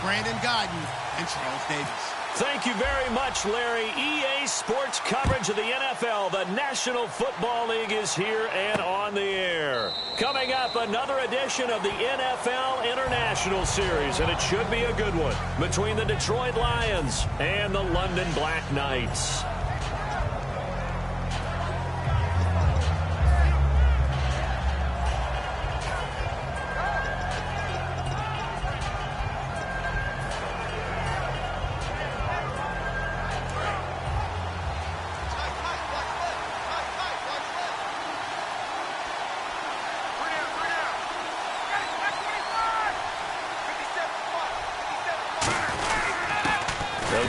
Brandon Guyton and Charles Davis. Thank you very much, Larry. EA Sports coverage of the NFL. The National Football League is here and on the air. Coming up, another edition of the NFL International Series, and it should be a good one, between the Detroit Lions and the London Black Knights.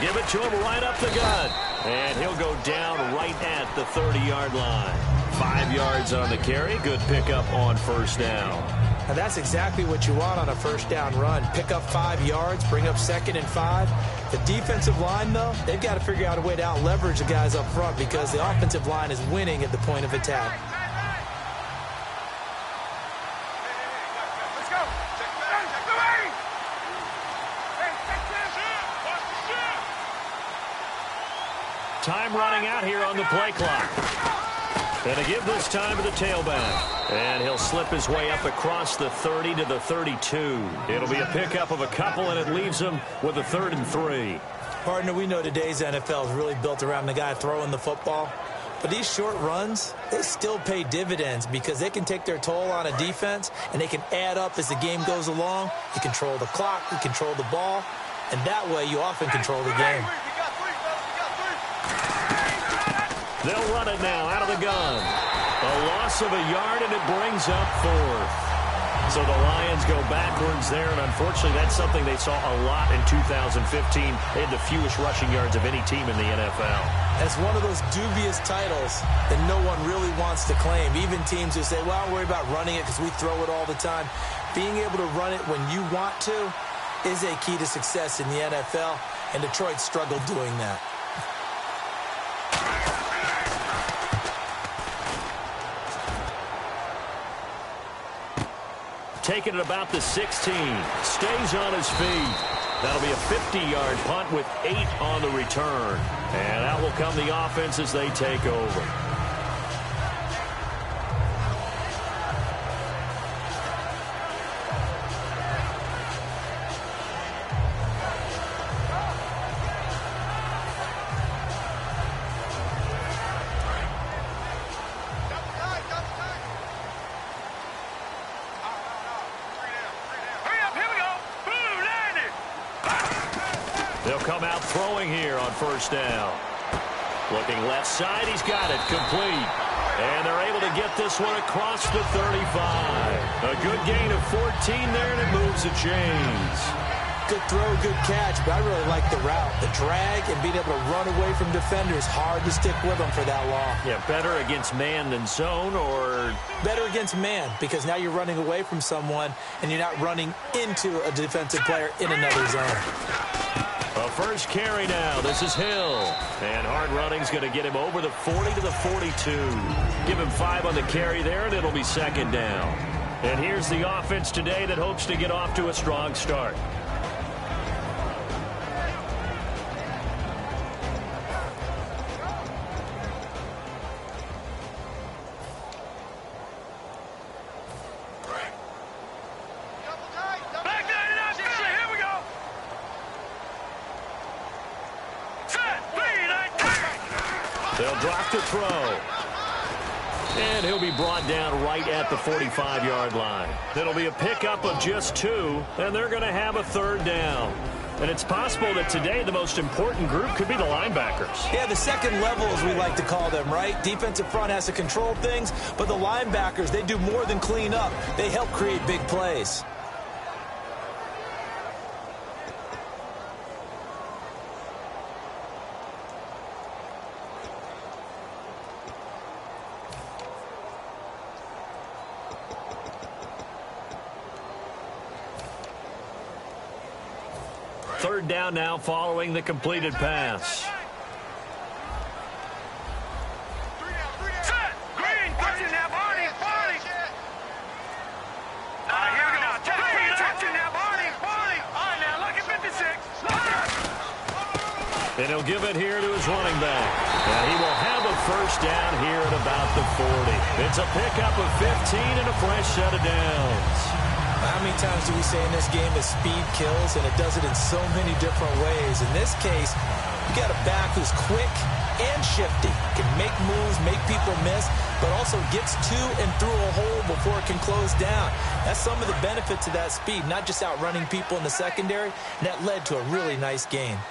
Give it to him right up the gut. And he'll go down right at the 30-yard line. 5 yards on the carry. Good pickup on first down. Now that's exactly what you want on a first down run. Pick up 5 yards, bring up 2nd and 5. The defensive line, though, they've got to figure out a way to out-leverage the guys up front because the offensive line is winning at the point of attack. Time running out here on the play clock. And to give this time to the tailback. And he'll slip his way up across the 30 to the 32. It'll be a pickup of a couple, and it leaves him with a 3rd and 3. Partner, we know today's NFL is really built around the guy throwing the football. But these short runs, they still pay dividends because they can take their toll on a defense, and they can add up as the game goes along. You control the clock, you control the ball, and that way you often control the game. They'll run it now out of the gun. A loss of a yard, and it brings up 4th. So the Lions go backwards there, and unfortunately that's something they saw a lot in 2015. They had the fewest rushing yards of any team in the NFL. That's one of those dubious titles that no one really wants to claim. Even teams who say, well, I'll worry about running it because we throw it all the time. Being able to run it when you want to is a key to success in the NFL, and Detroit struggled doing that. Taking it about the 16. Stays on his feet. That'll be a 50-yard punt with 8 on the return. And out will come the offense as they take over. First down. Looking left side, he's got it complete. And they're able to get this one across the 35. A good gain of 14 there, and it moves the chains. Good throw, good catch, but I really like the route. The drag and being able to run away from defenders, hard to stick with them for that long. Yeah, better against man than zone, or? Better against man, because now you're running away from someone, and you're not running into a defensive player in another zone. A first carry now. This is Hill. And hard running's going to get him over the 40 to the 42. Give him 5 on the carry there, and it'll be 2nd down. And here's the offense today that hopes to get off to a strong start. They'll drop to throw. And he'll be brought down right at the 45-yard line. It'll be a pickup of just 2, and they're going to have a 3rd down. And it's possible that today the most important group could be the linebackers. Yeah, the second level, as we like to call them, right? Defensive front has to control things, but the linebackers, they do more than clean up. They help create big plays. Third down now following the completed pass. And he'll give it here to his running back. And he will have a first down here at about the 40. It's a pickup of 15 and a fresh set of downs. How many times do we say in this game that speed kills, and it does it in so many different ways? In this case, you got a back who's quick and shifty, can make moves, make people miss, but also gets to and through a hole before it can close down. That's some of the benefits of that speed, not just outrunning people in the secondary, and that led to a really nice game.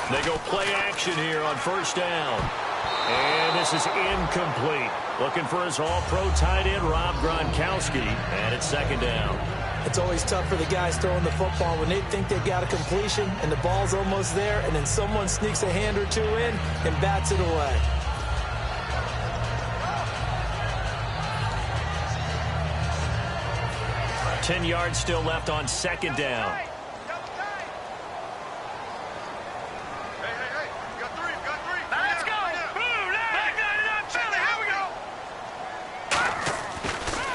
They go play action here on first down. And this is incomplete. Looking for his all-pro tight end, Rob Gronkowski. And it's second down. It's always tough for the guys throwing the football when they think they've got a completion and the ball's almost there, and then someone sneaks a hand or two in and bats it away. Ten yards still left on second down.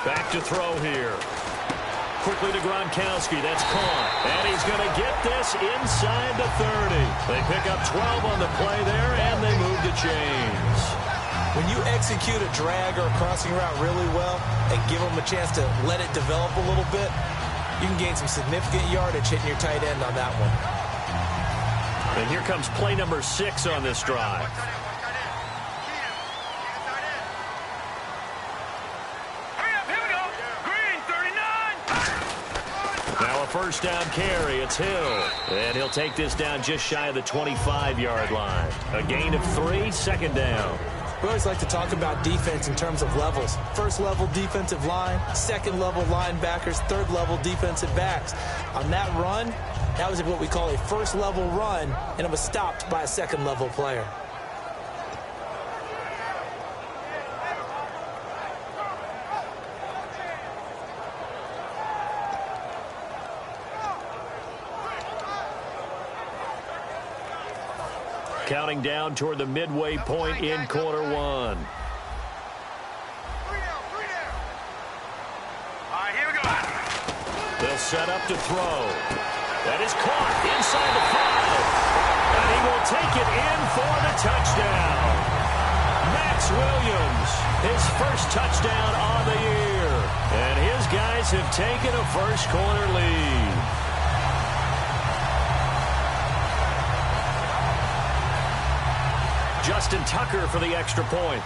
Back to throw here. Quickly to Gronkowski. That's caught. And he's going to get this inside the 30. They pick up 12 on the play there, and they move the chains. When you execute a drag or a crossing route really well and give them a chance to let it develop a little bit, you can gain some significant yardage hitting your tight end on that one. And here comes play number 6 on this drive. First down carry, it's Hill. And he'll take this down just shy of the 25-yard line. A gain of 3, second down. We always like to talk about defense in terms of levels. First level defensive line, second level linebackers, third level defensive backs. On that run, that was what we call a first level run, and it was stopped by a second level player. Counting down toward the midway point in quarter one. They'll set up to throw. That is caught inside the 5. And he will take it in for the touchdown. Max Williams, his first touchdown on the year. And his guys have taken a first quarter lead. Justin Tucker for the extra point.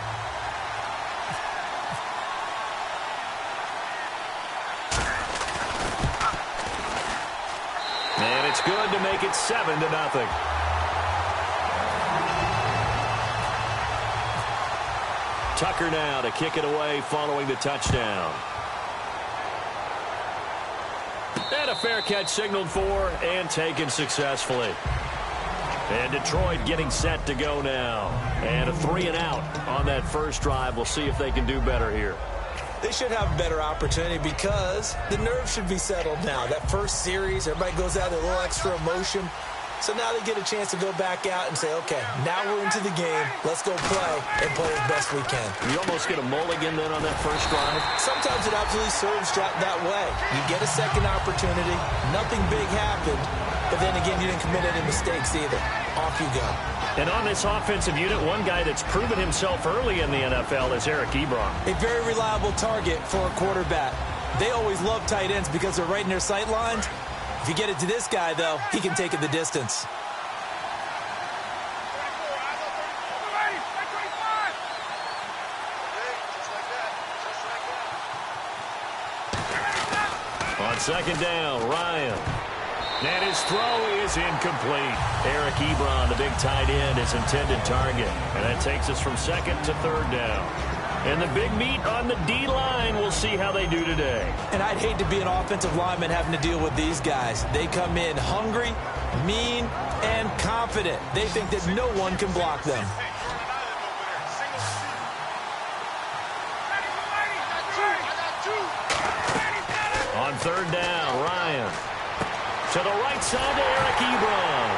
And it's good to make it 7-0. Tucker now to kick it away following the touchdown. And a fair catch signaled for and taken successfully. And Detroit getting set to go now. And a 3-and-out on that first drive. We'll see if they can do better here. They should have a better opportunity because the nerves should be settled now. That first series, everybody goes out with a little extra emotion. So now they get a chance to go back out and say, okay, now we're into the game. Let's go play and play as best we can. You almost get a mulligan then on that first drive? Sometimes it absolutely serves that way. You get a second opportunity. Nothing big happened. But then again, you didn't commit any mistakes either. Off you go. And on this offensive unit, one guy that's proven himself early in the NFL is Eric Ebron. A very reliable target for a quarterback. They always love tight ends because they're right in their sight lines. If you get it to this guy, though, he can take it the distance. On second down, Ryan. And his throw is incomplete. Eric Ebron, the big tight end, his intended target. And that takes us from second to third down. And the big meat on the D-line, we'll see how they do today. And I'd hate to be an offensive lineman having to deal with these guys. They come in hungry, mean, and confident. They think that no one can block them. On third down, Ryan. To the right side to Eric Ebron.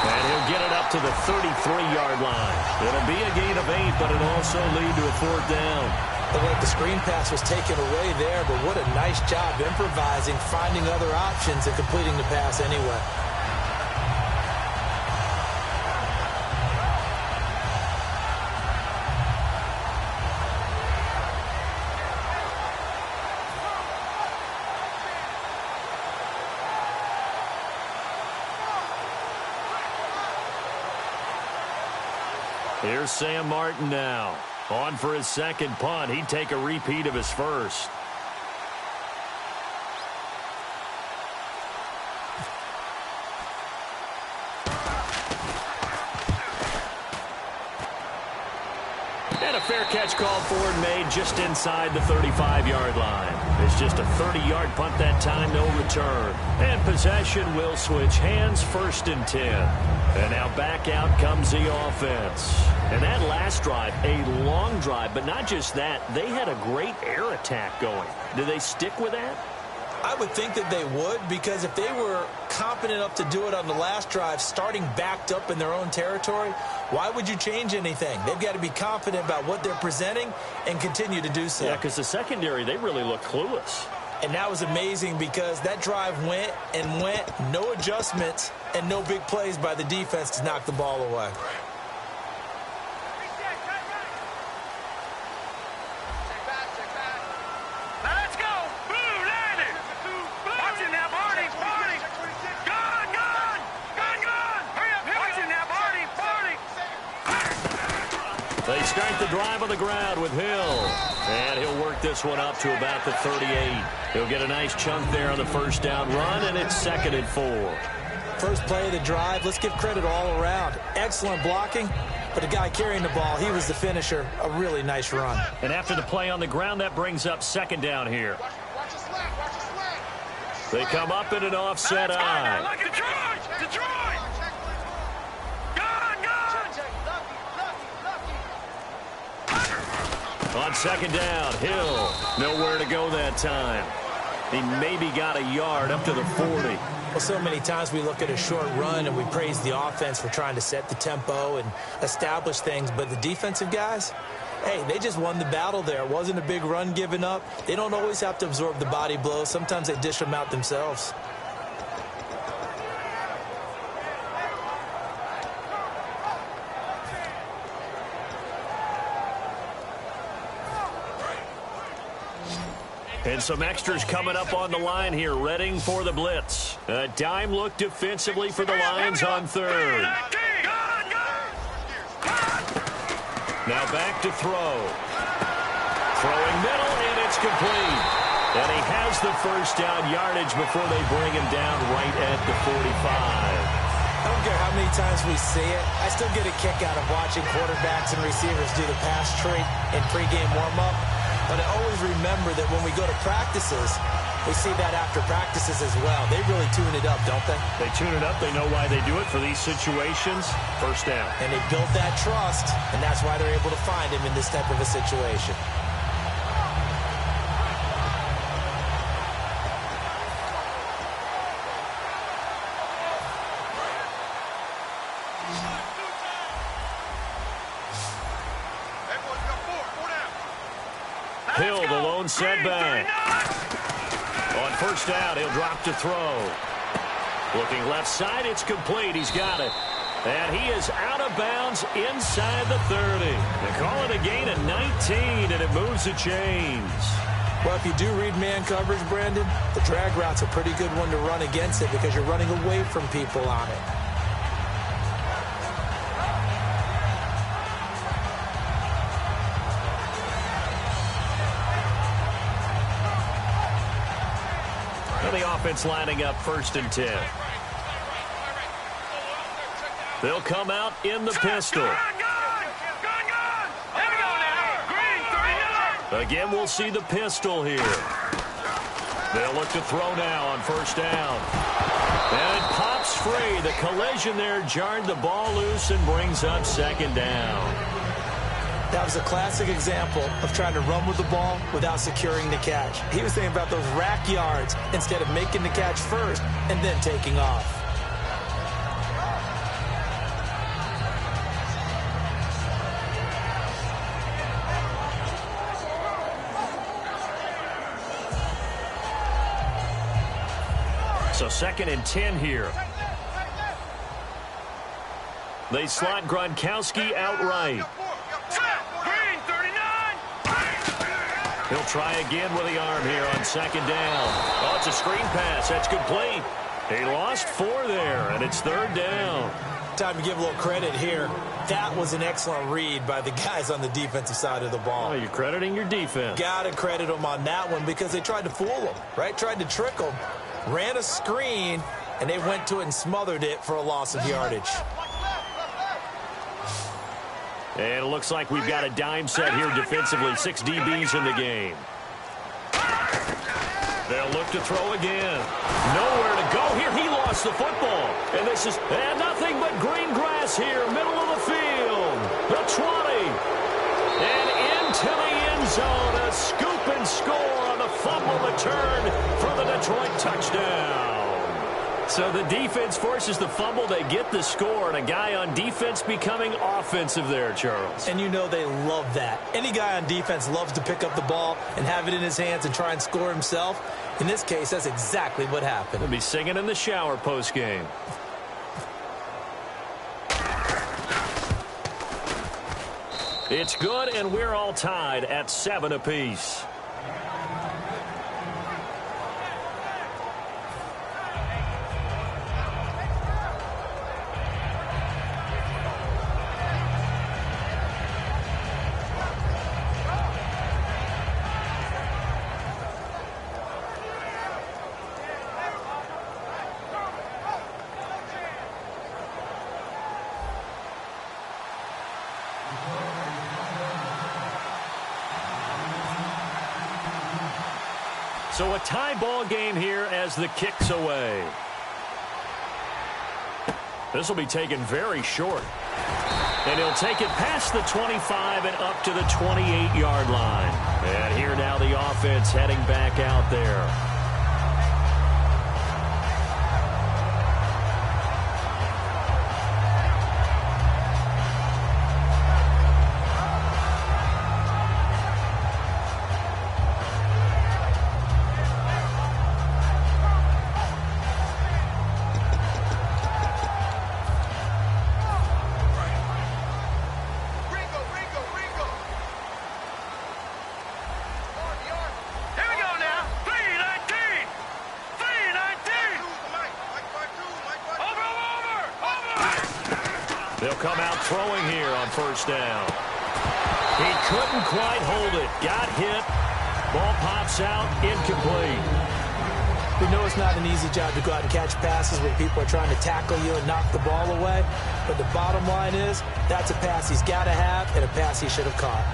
And he'll get it up to the 33-yard line. It'll be a gain of 8, but it'll also lead to a fourth down. Looked like the screen pass was taken away there, but what a nice job improvising, finding other options, and completing the pass anyway. Here's Sam Martin now. On for his second punt. He'd take a repeat of his first. And a fair catch called for and made just inside the 35-yard line. It's just a 30-yard punt that time, no return. And possession will switch hands, 1st and 10. And now back out comes the offense. And that last drive, a long drive, but not just that. They had a great air attack going. Do they stick with that? I would think that they would, because if they were competent enough to do it on the last drive, starting backed up in their own territory, why would you change anything? They've got to be confident about what they're presenting and continue to do so. Yeah, because the secondary, they really look clueless. And that was amazing because that drive went and went, no adjustments, and no big plays by the defense to knock the ball away. They start the drive on the ground with Hill. And he'll work this one up to about the 38. He'll get a nice chunk there on the first down run, and it's 2nd and 4. First play of the drive, let's give credit all around. Excellent blocking, but the guy carrying the ball, he was the finisher. A really nice run. And after the play on the ground, that brings up 2nd down here. They come up in an offset eye. Look, Detroit! On 2nd down, Hill. Nowhere to go that time. He maybe got a yard up to the 40. Well, so many times we look at a short run and we praise the offense for trying to set the tempo and establish things, but the defensive guys, hey, they just won the battle there. It wasn't a big run given up. They don't always have to absorb the body blows. Sometimes they dish them out themselves. And some extras coming up on the line here, readying for the blitz. A dime look defensively for the Lions on 3rd. Now back to throw. Throwing middle, and it's complete. And he has the first down yardage before they bring him down right at the 45. I don't care how many times we see it. I still get a kick out of watching quarterbacks and receivers do the pass tree in pregame warm-up. But I always remember that when we go to practices, we see that after practices as well. They really tune it up, don't they? They tune it up. They know why they do it for these situations. First down. And they built that trust, and that's why they're able to find him in this type of a situation. Hill, the lone setback. On 1st down, he'll drop to throw. Looking left side, it's complete. He's got it. And he is out of bounds inside the 30. They call it a gain of 19, and it moves the chains. Well, if you do read man coverage, Brandon, the drag route's a pretty good one to run against it because you're running away from people on it. The offense lining up 1st and 10. They'll come out in the pistol. Again, we'll see the pistol here. They'll look to throw now on 1st down. And it pops free. The collision there jarred the ball loose and brings up 2nd down. That was a classic example of trying to run with the ball without securing the catch. He was thinking about those rack yards instead of making the catch first and then taking off. So 2nd and 10 here. They slot Gronkowski outright. He'll try again with the arm here on 2nd down. Oh, it's a screen pass. That's complete. He lost 4 there, and it's 3rd down. Time to give a little credit here. That was an excellent read by the guys on the defensive side of the ball. Oh, you're crediting your defense. Got to credit them on that one because they tried to fool them, right? Tried to trick them. Ran a screen, and they went to it and smothered it for a loss of yardage. And it looks like we've got a dime set here defensively. 6 DBs in the game. They'll look to throw again. Nowhere to go here. He lost the football. And this is nothing but green grass here, middle of the field. The 20. And into the end zone. A scoop and score on the fumble return for the Detroit touchdown. So the defense forces the fumble. They get the score, and a guy on defense becoming offensive there, Charles. And you know they love that. Any guy on defense loves to pick up the ball and have it in his hands and try and score himself. In this case, that's exactly what happened. He'll be singing in the shower post-game. It's good, and we're all tied at 7 apiece. So a tie ball game here as the kick's away. This will be taken very short. And he'll take it past the 25 and up to the 28-yard line. And here now the offense heading back out there. They'll come out throwing here on 1st down. He couldn't quite hold it. Got hit. Ball pops out. Incomplete. We know it's not an easy job to go out and catch passes when people are trying to tackle you and knock the ball away. But the bottom line is that's a pass he's got to have and a pass he should have caught.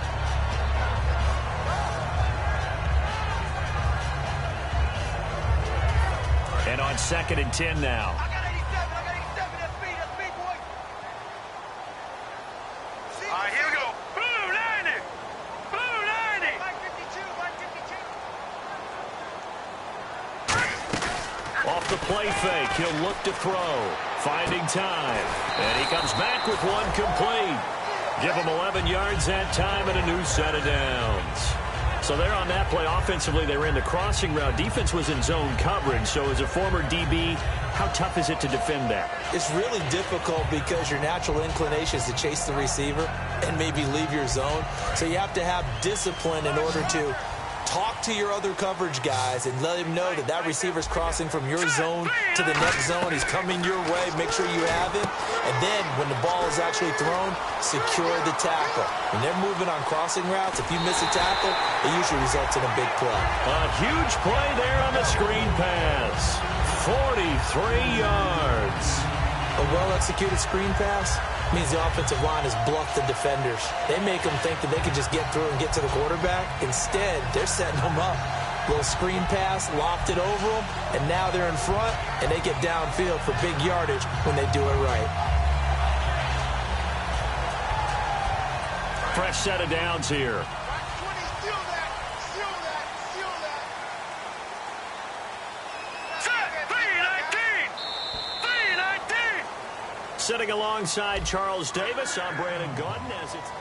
And on 2nd and 10 now. Off the play fake, he'll look to throw. Finding time. And he comes back with one complete. Give him 11 yards that time and a new set of downs. So they're on that play. Offensively, they ran the crossing route. Defense was in zone coverage. So as a former DB, how tough is it to defend that? It's really difficult because your natural inclination is to chase the receiver and maybe leave your zone. So you have to have discipline in order to talk to your other coverage guys and let him know that that receiver's crossing from your zone to the next zone. He's coming your way. Make sure you have him. And then when the ball is actually thrown, secure the tackle. When they're moving on crossing routes, if you miss a tackle, it usually results in a big play. A huge play there on the screen pass. 43 yards. A well-executed screen pass means the offensive line has bluffed the defenders. They make them think that they can just get through and get to the quarterback. Instead, they're setting them up. Little screen pass, lopped it over them, and now they're in front, and they get downfield for big yardage when they do it right. Fresh set of downs here. Sitting alongside Charles Davis, I'm Brandon Gordon as it's...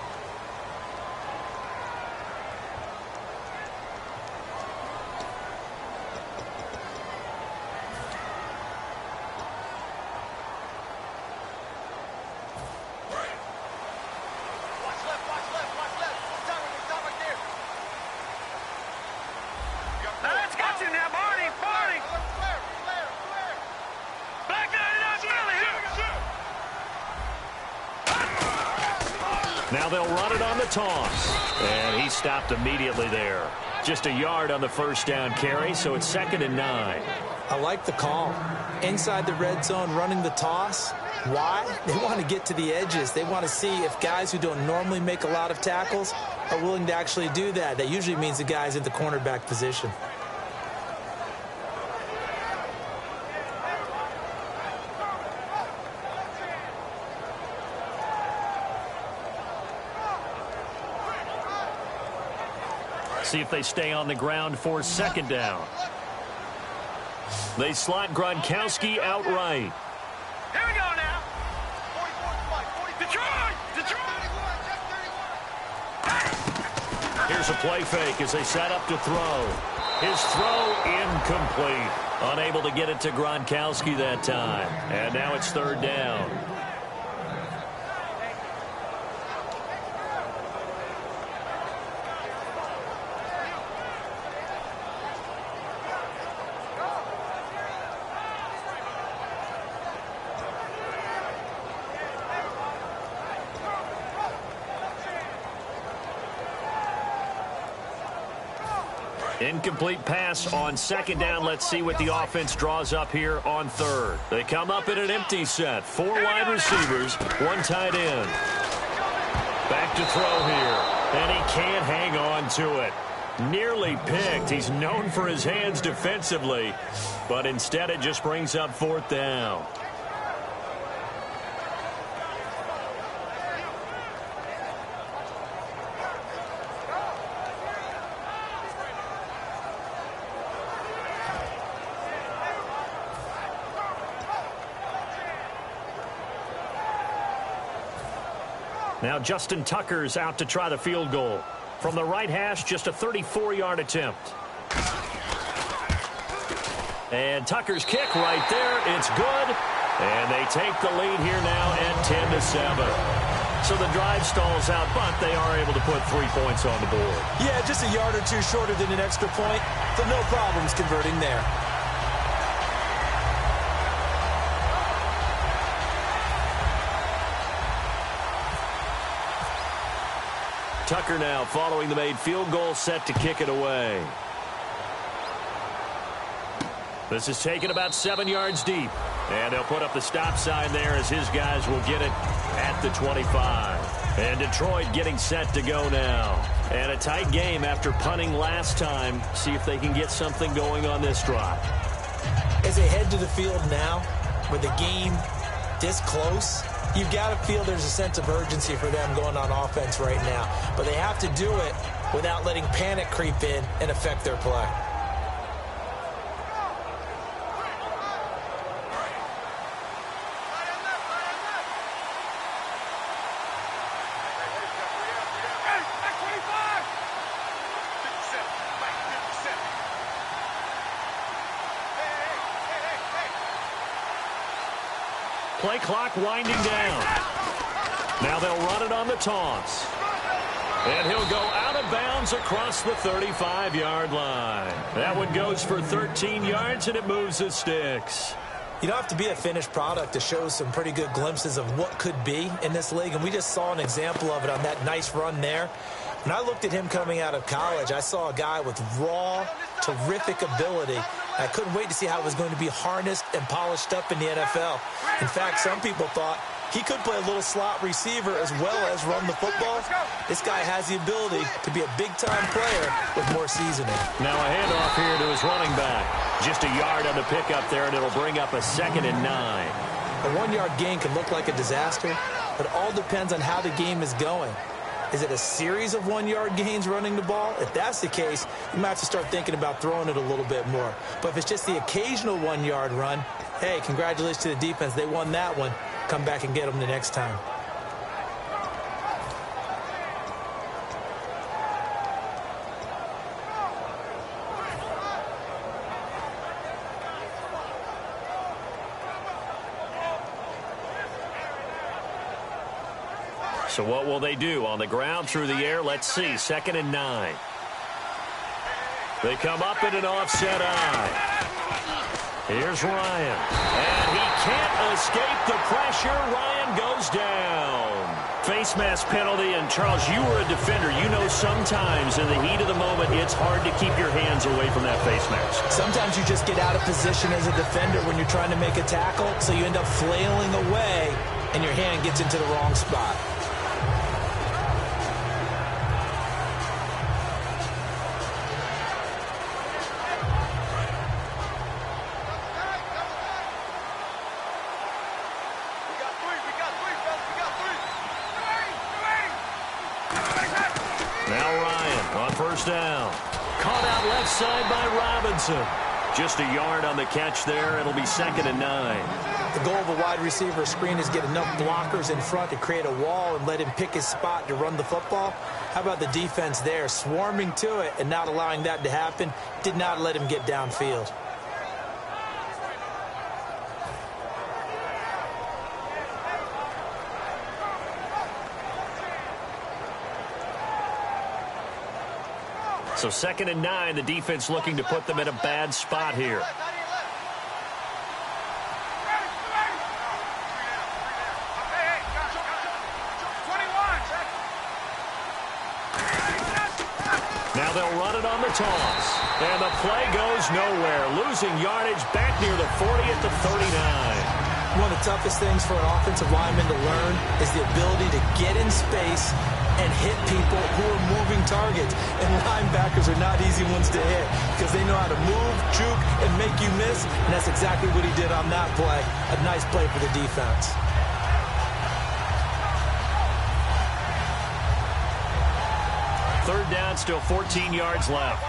Now they'll run it on the toss. And he stopped immediately there. Just a yard on the first down carry, so it's 2nd and 9. I like the call. Inside the red zone, running the toss. Why? They want to get to the edges. They want to see if guys who don't normally make a lot of tackles are willing to actually do that. That usually means the guy's in the cornerback position. See if they stay on the ground for 2nd down. They slot Gronkowski outright. Here we go now. 44, Detroit! Here's a play fake as they set up to throw. His throw incomplete. Unable to get it to Gronkowski that time. And now it's 3rd down. Incomplete pass on 2nd down. Let's see what the offense draws up here on 3rd. They come up in an empty set. 4 wide receivers, 1 tight end. Back to throw here. And he can't hang on to it. Nearly picked. He's known for his hands defensively. But instead it just brings up 4th down. Now Justin Tucker's out to try the field goal. From the right hash, just a 34-yard attempt. And Tucker's kick right there. It's good. And they take the lead here now at 10-7. So the drive stalls out, but they are able to put 3 points on the board. Yeah, just a yard or two shorter than an extra point, so no problems converting there. Tucker now following the made field goal, set to kick it away. This is taken about 7 yards deep. And they'll put up the stop sign there as his guys will get it at the 25. And Detroit getting set to go now. And a tight game after punting last time. See if they can get something going on this drive. As they head to the field now, with the game this close, you've got to feel there's a sense of urgency for them going on offense right now. But they have to do it without letting panic creep in and affect their play. Play clock winding down. Now they'll run it on the toss. And he'll go out of bounds across the 35-yard line. That one goes for 13 yards, and it moves the sticks. You don't have to be a finished product to show some pretty good glimpses of what could be in this league, and we just saw an example of it on that nice run there. When I looked at him coming out of college, I saw a guy with raw, terrific ability. I couldn't wait to see how it was going to be harnessed and polished up in the NFL. In fact, some people thought he could play a little slot receiver as well as run the football. This guy has the ability to be a big-time player with more seasoning. Now a handoff here to his running back. Just a yard on the pickup there, and it'll bring up a 2nd and 9. A 1-yard gain can look like a disaster, but it all depends on how the game is going. Is it a series of 1-yard gains running the ball? If that's the case, you might have to start thinking about throwing it a little bit more. But if it's just the occasional 1-yard run, hey, congratulations to the defense. They won that one. Come back and get them the next time. So what will they do? On the ground, through the air, let's see. 2nd and 9. They come up in an offset eye. Here's Ryan. And he can't escape the pressure. Ryan goes down. Face mask penalty, and Charles, you were a defender. You know sometimes in the heat of the moment, it's hard to keep your hands away from that face mask. Sometimes you just get out of position as a defender when you're trying to make a tackle, so you end up flailing away, and your hand gets into the wrong spot. First down. Caught out left side by Robinson. Just a yard on the catch there. It'll be 2nd and 9. The goal of a wide receiver screen is get enough blockers in front to create a wall and let him pick his spot to run the football. How about the defense there? Swarming to it and not allowing that to happen. Did not let him get downfield. So 2nd and 9, the defense looking to put them in a bad spot here. Now they'll run it on the toss. And the play goes nowhere. Losing yardage back near the 40 at the 39. One of the toughest things for an offensive lineman to learn is the ability to get in space and hit people who are moving targets. And linebackers are not easy ones to hit because they know how to move, juke, and make you miss. And that's exactly what he did on that play. A nice play for the defense. Third down, still 14 yards left.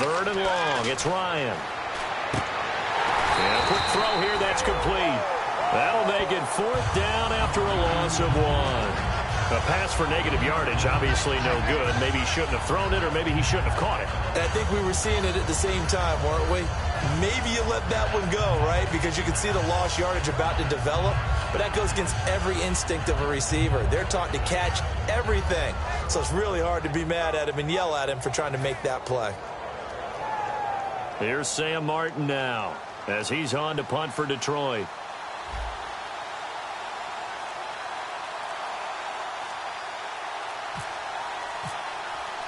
Third and long, it's Ryan. And a quick throw here, that's complete. That'll make it 4th down after a loss of 1. A pass for negative yardage, obviously no good. Maybe he shouldn't have thrown it, or maybe he shouldn't have caught it. And I think we were seeing it at the same time, weren't we? Maybe you let that one go, right? Because you can see the lost yardage about to develop. But that goes against every instinct of a receiver. They're taught to catch everything. So it's really hard to be mad at him and yell at him for trying to make that play. Here's Sam Martin now as he's on to punt for Detroit.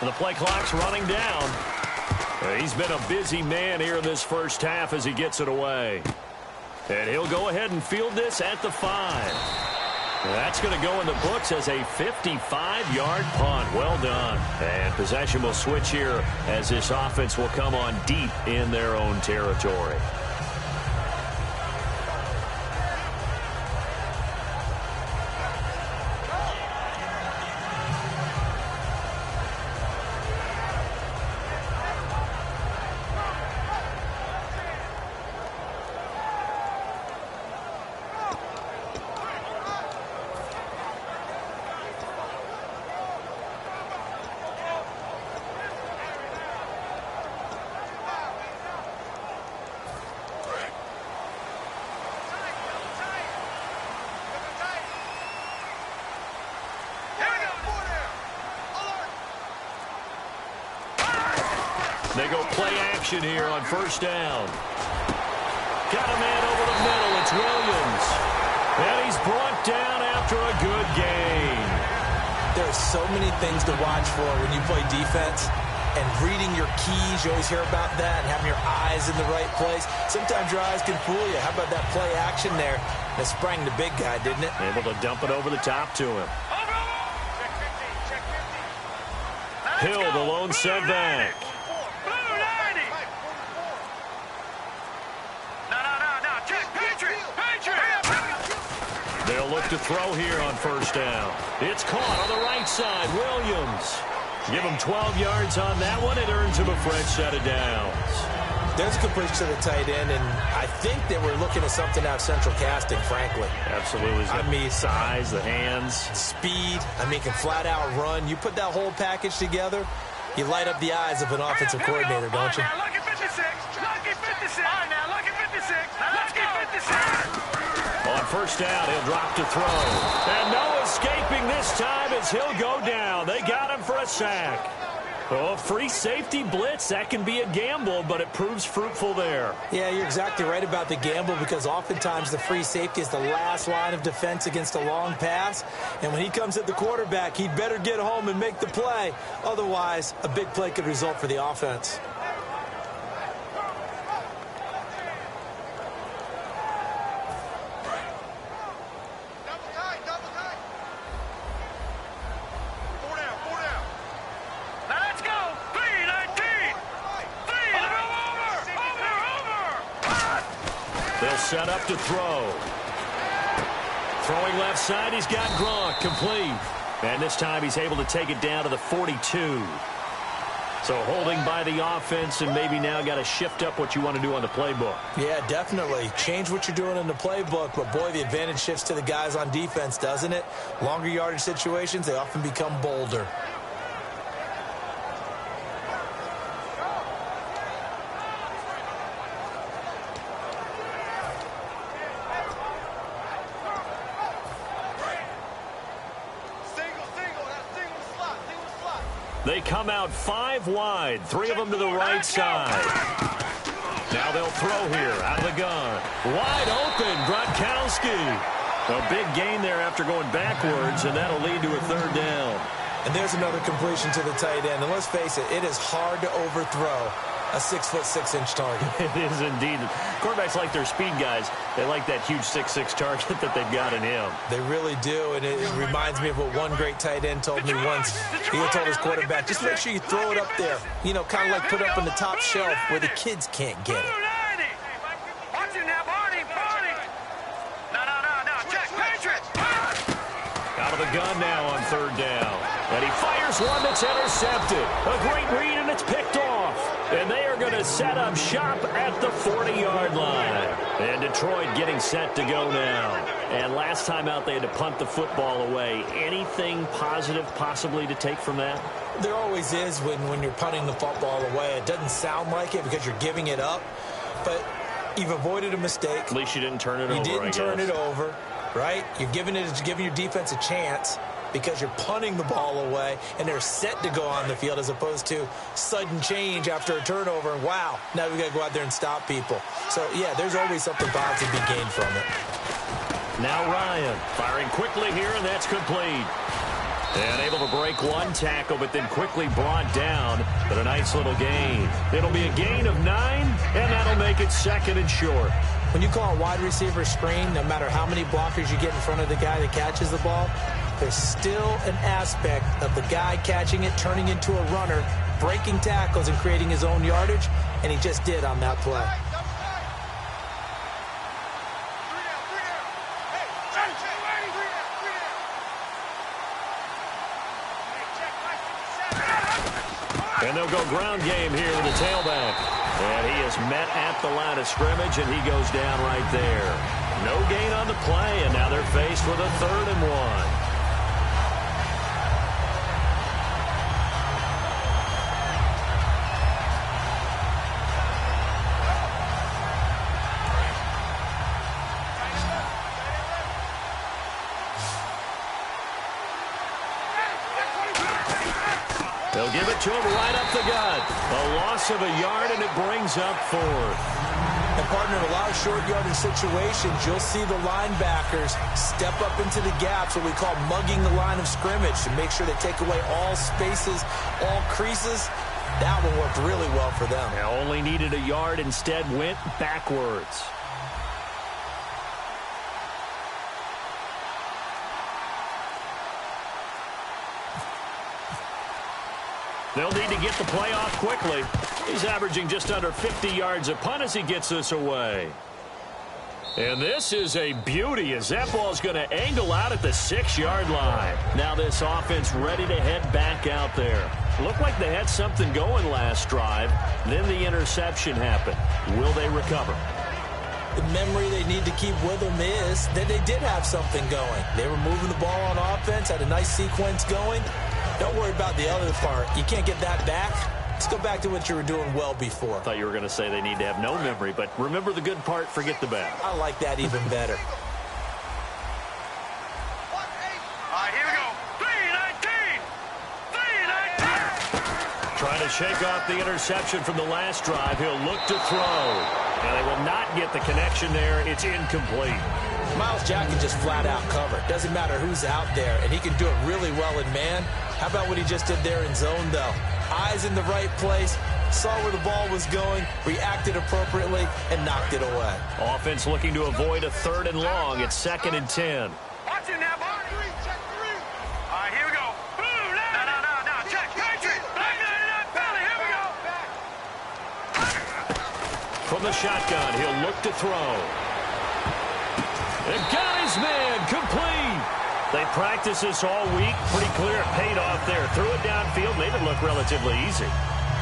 The play clock's running down. He's been a busy man here in this first half as he gets it away. And he'll go ahead and field this at the 5. That's going to go in the books as a 55-yard punt. Well done. And possession will switch here as this offense will come on deep in their own territory. They go play action here on first down. Got a man over the middle. It's Williams. And he's brought down after a good gain. There are so many things to watch for when you play defense. And reading your keys, you always hear about that, and having your eyes in the right place. Sometimes your eyes can fool you. How about that play action there? That sprang the big guy, didn't it? Able to dump it over the top to him. Hill, the lone setback. They'll look to throw here on first down. It's caught on the right side. Williams. Give him 12 yards on that one. It earns him a fresh set of downs. There's a good push to the tight end, and I think that we're looking at something out of central casting, frankly. Absolutely. I mean, size, the hands. Speed. I mean, can flat out run. You put that whole package together, you light up the eyes of an offensive coordinator, don't you? Now look at 56. Lucky 56. All right, now look at 56. Lucky 56. On first down, he'll drop to throw. And no escaping this time as he'll go down. They got him for a sack. Oh, free safety blitz. That can be a gamble, but it proves fruitful there. Yeah, you're exactly right about the gamble because oftentimes the free safety is the last line of defense against a long pass. And when he comes at the quarterback, he'd better get home and make the play. Otherwise, a big play could result for the offense. They'll set up to throw. Throwing left side, he's got Gronk, complete. And this time he's able to take it down to the 42. So holding by the offense, and maybe now got to shift up what you want to do on the playbook. Yeah, definitely. Change what you're doing in the playbook, but boy, the advantage shifts to the guys on defense, doesn't it? Longer yardage situations, they often become bolder. They come out 5 wide, 3 of them to the right side. Now they'll throw here, out of the gun. Wide open, Gronkowski. A big gain there after going backwards, and that'll lead to a 3rd down. And there's another completion to the tight end. And let's face it, it is hard to overthrow a 6'6" target. It is indeed. Quarterbacks like their speed guys. They like that huge 6'6" target that they've got in him. They really do, and it reminds me of what one great tight end told me once. He told his quarterback, just make sure you throw it up there. You know, kind of like put it up on the top shelf where the kids can't get it. Watch it now, Barney. No, check, Patriots. Out of the gun now on 3rd down. And he fires one that's intercepted. A great read, and it's picked off. And they are going to set up shop at the 40-yard line. And Detroit getting set to go now. And last time out, they had to punt the football away. Anything positive possibly to take from that? There always is when you're punting the football away. It doesn't sound like it because you're giving it up. But you've avoided a mistake. At least you didn't turn it over, You didn't turn it over, right? You're giving your defense a chance because you're punting the ball away, and they're set to go on the field as opposed to sudden change after a turnover, and wow, now we got to go out there and stop people. So, yeah, there's always something positive to be gained from it. Now Ryan firing quickly here, and that's complete. And able to break one tackle, but then quickly brought down. But a nice little gain. It'll be a gain of 9, and that'll make it 2nd and short. When you call a wide receiver screen, no matter how many blockers you get in front of the guy that catches the ball, there's still an aspect of the guy catching it, turning into a runner, breaking tackles and creating his own yardage, and he just did on that play. And they'll go ground game here with the tailback. And he is met at the line of scrimmage, and he goes down right there. No gain on the play, and now they're faced with a 3rd and 1. They'll give it to him right up the gut. A loss of a yard, and it brings up 4th. And, partner, in a lot of short yardage situations, you'll see the linebackers step up into the gaps, what we call mugging the line of scrimmage, to make sure they take away all spaces, all creases. That one worked really well for them. They only needed a yard, instead went backwards. They'll need to get the play off quickly. He's averaging just under 50 yards a punt as he gets this away. And this is a beauty as that ball's going to angle out at the 6-yard line. Now this offense ready to head back out there. Looked like they had something going last drive. Then the interception happened. Will they recover? The memory they need to keep with them is that they did have something going. They were moving the ball on offense, had a nice sequence going. Don't worry about the other part. You can't get that back. Let's go back to what you were doing well before. I thought you were going to say they need to have no memory, but remember the good part, forget the bad. I like that even better. All right, here we go. 3-19. to shake off the interception from the last drive. He'll look to throw. And they will not get the connection there. It's incomplete. Myles Jack can just flat out cover. Doesn't matter who's out there, and he can do it really well in man. How about what he just did there in zone, though? Eyes in the right place, saw where the ball was going, reacted appropriately, and knocked it away. Offense looking to avoid a 3rd and long. It's 2nd and 10. Watch it now, boy. All right, here we go. Boom, no. Check. Patriot. Here we go. From the shotgun, he'll look to throw. And got his man complete. They practiced this all week. Pretty clear it paid off there. Threw it downfield, made it look relatively easy.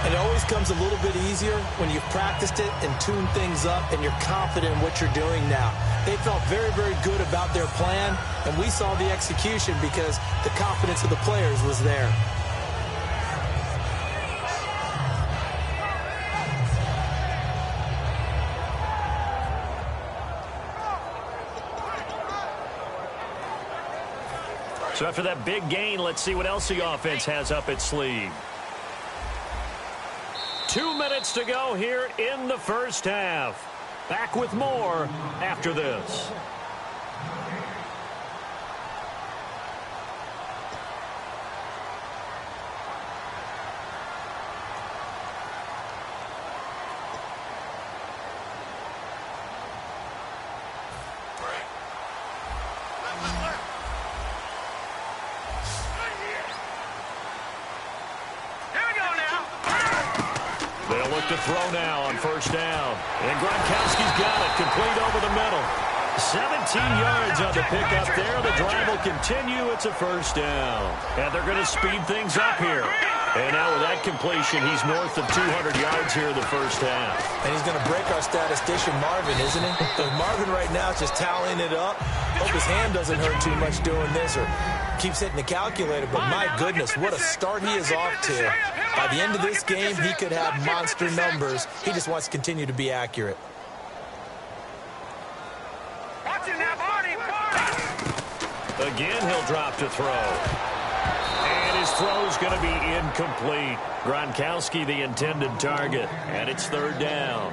And it always comes a little bit easier when you've practiced it and tuned things up and you're confident in what you're doing now. They felt very, very good about their plan, and we saw the execution because the confidence of the players was there. So after that big gain, let's see what else the offense has up its sleeve. 2 minutes to go here in the first half. Back with more after this. To throw now on 1st down. And Gronkowski's got it. Complete over the middle. 17 yards on the pickup there. The drive will continue. It's a 1st down. And they're going to speed things up here. And now with that completion, he's north of 200 yards here in the first half. And he's going to break our statistician Marvin, isn't he? Because Marvin right now is just tallying it up. Hope his hand doesn't hurt too much doing this or keeps hitting the calculator. But my goodness, what a start he is off to. By the end of this game, he could have monster numbers. He just wants to continue to be accurate. Again, he'll drop to throw. And his throw's going to be incomplete. Gronkowski, the intended target. And it's 3rd down.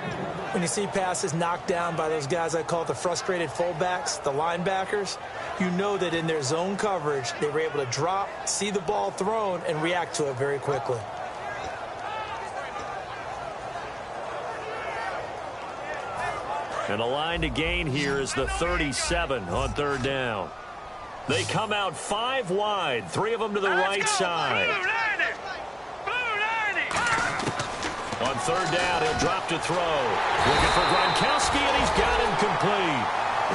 When you see passes knocked down by those guys I call the frustrated fullbacks, the linebackers, you know that in their zone coverage, they were able to drop, see the ball thrown, and react to it very quickly. And the line to gain here is the 37 on 3rd down. They come out 5 wide, 3 of them to the right side. On 3rd down, he'll drop to throw. Looking for Gronkowski, and he's got him complete.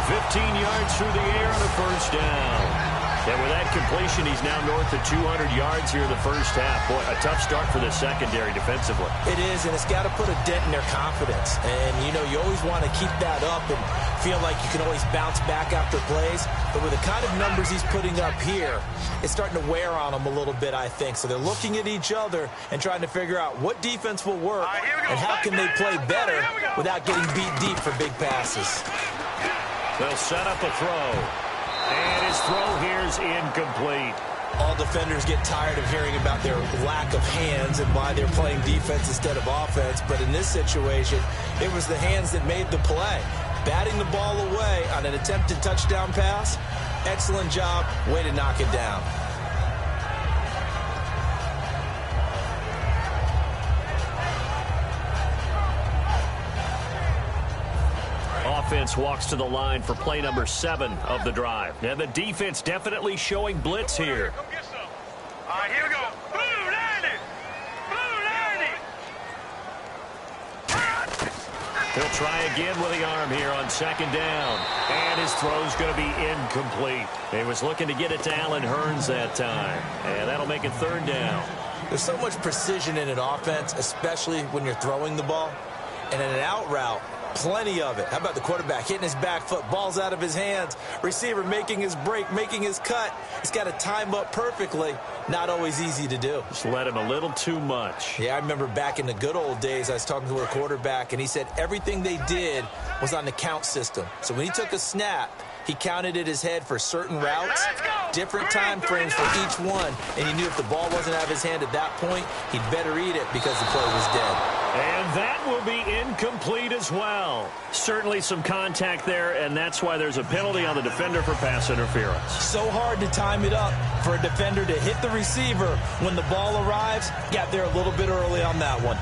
15 yards through the air on a 1st down. And with that completion, he's now north of 200 yards here in the first half. Boy, a tough start for the secondary defensively. It is, and it's got to put a dent in their confidence. And, you know, you always want to keep that up and feel like you can always bounce back after plays. But with the kind of numbers he's putting up here, it's starting to wear on them a little bit, I think. So they're looking at each other and trying to figure out what defense will work and how can they play better without getting beat deep for big passes. They'll set up a throw. And his throw here is incomplete. All defenders get tired of hearing about their lack of hands and why they're playing defense instead of offense. But in this situation, it was the hands that made the play. Batting the ball away on an attempted touchdown pass. Excellent job. Way to knock it down. Offense walks to the line for play number 7 of the drive. And the defense definitely showing blitz here. All right, here we go. Blue 90. Blue 90. He'll try again with the arm here on 2nd down. And his throw's going to be incomplete. He was looking to get it to Allen Hurns that time. And that'll make it 3rd down. There's so much precision in an offense, especially when you're throwing the ball. And in an out route, plenty of it. How about the quarterback hitting his back foot, balls out of his hands, receiver making his break, making his cut. He's got to time up perfectly. Not always easy to do. Just let him a little too much. Yeah, I remember back in the good old days, I was talking to a quarterback, and he said everything they did was on the count system. So when he took a snap, He counted at his head for certain routes, different time frames for each one, and he knew if the ball wasn't out of his hand at that point, he'd better eat it because the play was dead. And that will be incomplete as well. Certainly some contact there, and that's why there's a penalty on the defender for pass interference. So hard to time it up for a defender to hit the receiver when the ball arrives. Got there a little bit early on that one.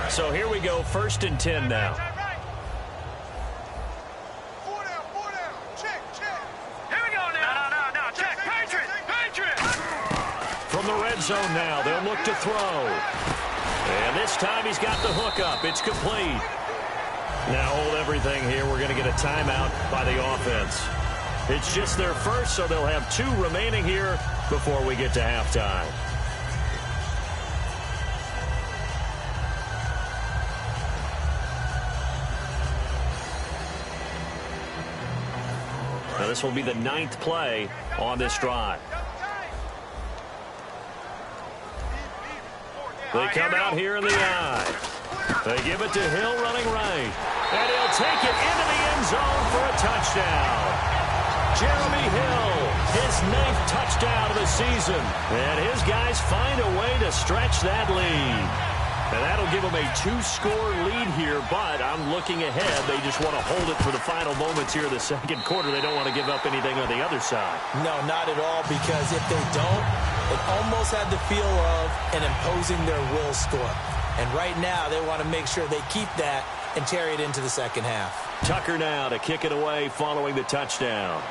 So here we go, 1st and 10 now. Four down. Check. Here we go now. No. Check. Patriot. From the red zone now, they'll look to throw. And this time he's got the hook up. It's complete. Now hold everything here. We're going to get a timeout by the offense. It's just their first, so they'll have 2 remaining here before we get to halftime. Now this will be the 9th play on this drive. They come out here in the I. They give it to Hill running right. And he'll take it into the end zone for a touchdown. Jeremy Hill, his 9th touchdown of the season. And his guys find a way to stretch that lead. And that'll give them a 2-score lead here, but I'm looking ahead. They just want to hold it for the final moments here in the second quarter. They don't want to give up anything on the other side. No, not at all, because if they don't, it almost had the feel of an imposing their will score. And right now, they want to make sure they keep that and carry it into the second half. Tucker now to kick it away following the touchdown.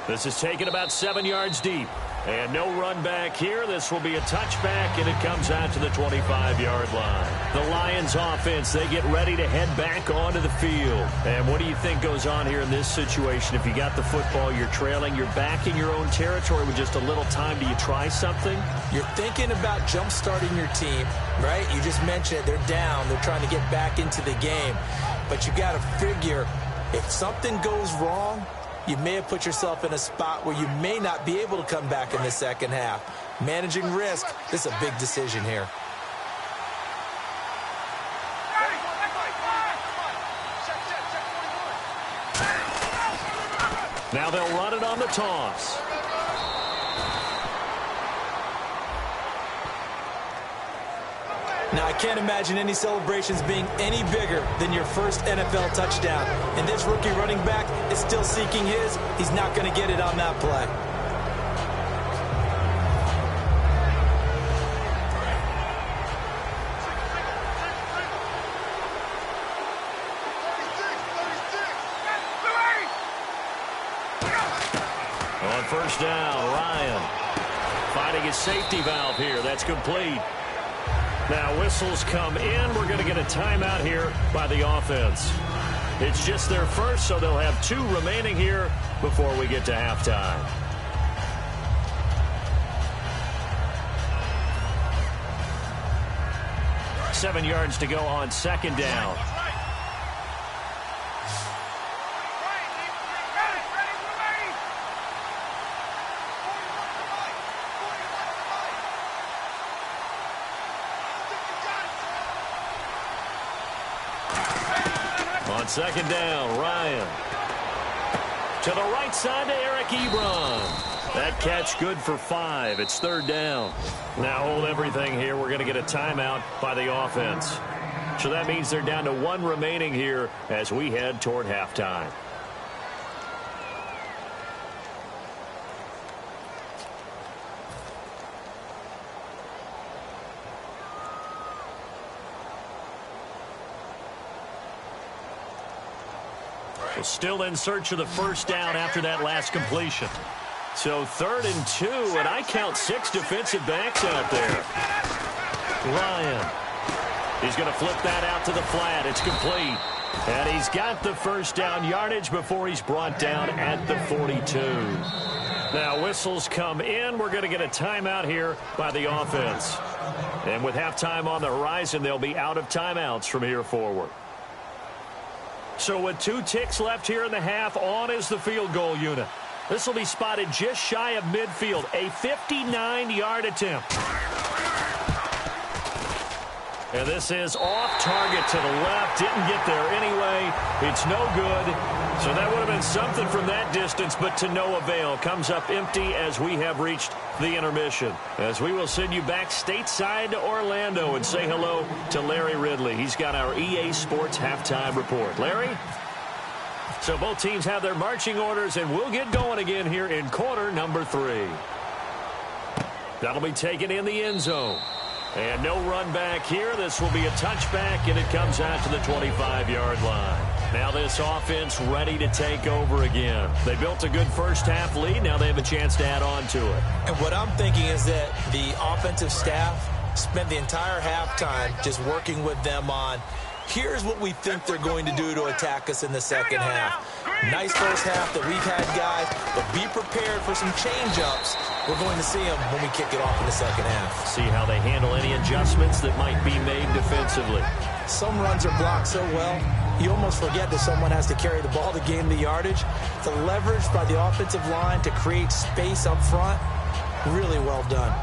This is taken about 7 yards deep. And no run back here. This will be a touchback, and it comes out to the 25-yard line. The Lions offense, they get ready to head back onto the field. And what do you think goes on here in this situation? If you got the football, you're trailing, you're back in your own territory with just a little time. Do you try something? You're thinking about jump-starting your team, right? You just mentioned it. They're down. They're trying to get back into the game. But you got to figure if something goes wrong, you may have put yourself in a spot where you may not be able to come back in the second half. Managing risk, this is a big decision here. Now they'll run it on the toss. Now, I can't imagine any celebrations being any bigger than your first NFL touchdown. And this rookie running back is still seeking his. He's not going to get it on that play. On 1st down, Ryan finding his safety valve here. That's complete. Now whistles come in. We're going to get a timeout here by the offense. It's just their first, so they'll have 2 remaining here before we get to halftime. Seven yards to go on 2nd down. On 2nd down, Ryan. To the right side to Eric Ebron. That catch good for 5. It's 3rd down. Now hold everything here. We're going to get a timeout by the offense. So that means they're down to 1 remaining here as we head toward halftime. Still in search of the 1st down after that last completion. So 3rd and 2, and I count 6 defensive backs out there. Ryan. He's going to flip that out to the flat. It's complete. And he's got the 1st down yardage before he's brought down at the 42. Now whistles come in. We're going to get a timeout here by the offense. And with halftime on the horizon, they'll be out of timeouts from here forward. So with 2 ticks left here in the half, on is the field goal unit. This will be spotted just shy of midfield, a 59-yard attempt. And this is off target to the left. Didn't get there anyway. It's no good. So that would have been something from that distance, but to no avail. Comes up empty as we have reached the intermission. As we will send you back stateside to Orlando and say hello to Larry Ridley. He's got our EA Sports halftime report. Larry? So both teams have their marching orders, and we'll get going again here in quarter number 3. That'll be taken in the end zone. And no run back here. This will be a touchback, and it comes out to the 25-yard line. Now this offense ready to take over again. They built a good first-half lead. Now they have a chance to add on to it. And what I'm thinking is that the offensive staff spent the entire halftime just working with them on, here's what we think they're going to do to attack us in the second half. Nice first half that we've had, guys, but be prepared for some change-ups. We're going to see them when we kick it off in the second half. See how they handle any adjustments that might be made defensively. Some runs are blocked so well, you almost forget that someone has to carry the ball to gain the yardage. The leverage by the offensive line to create space up front, really well done.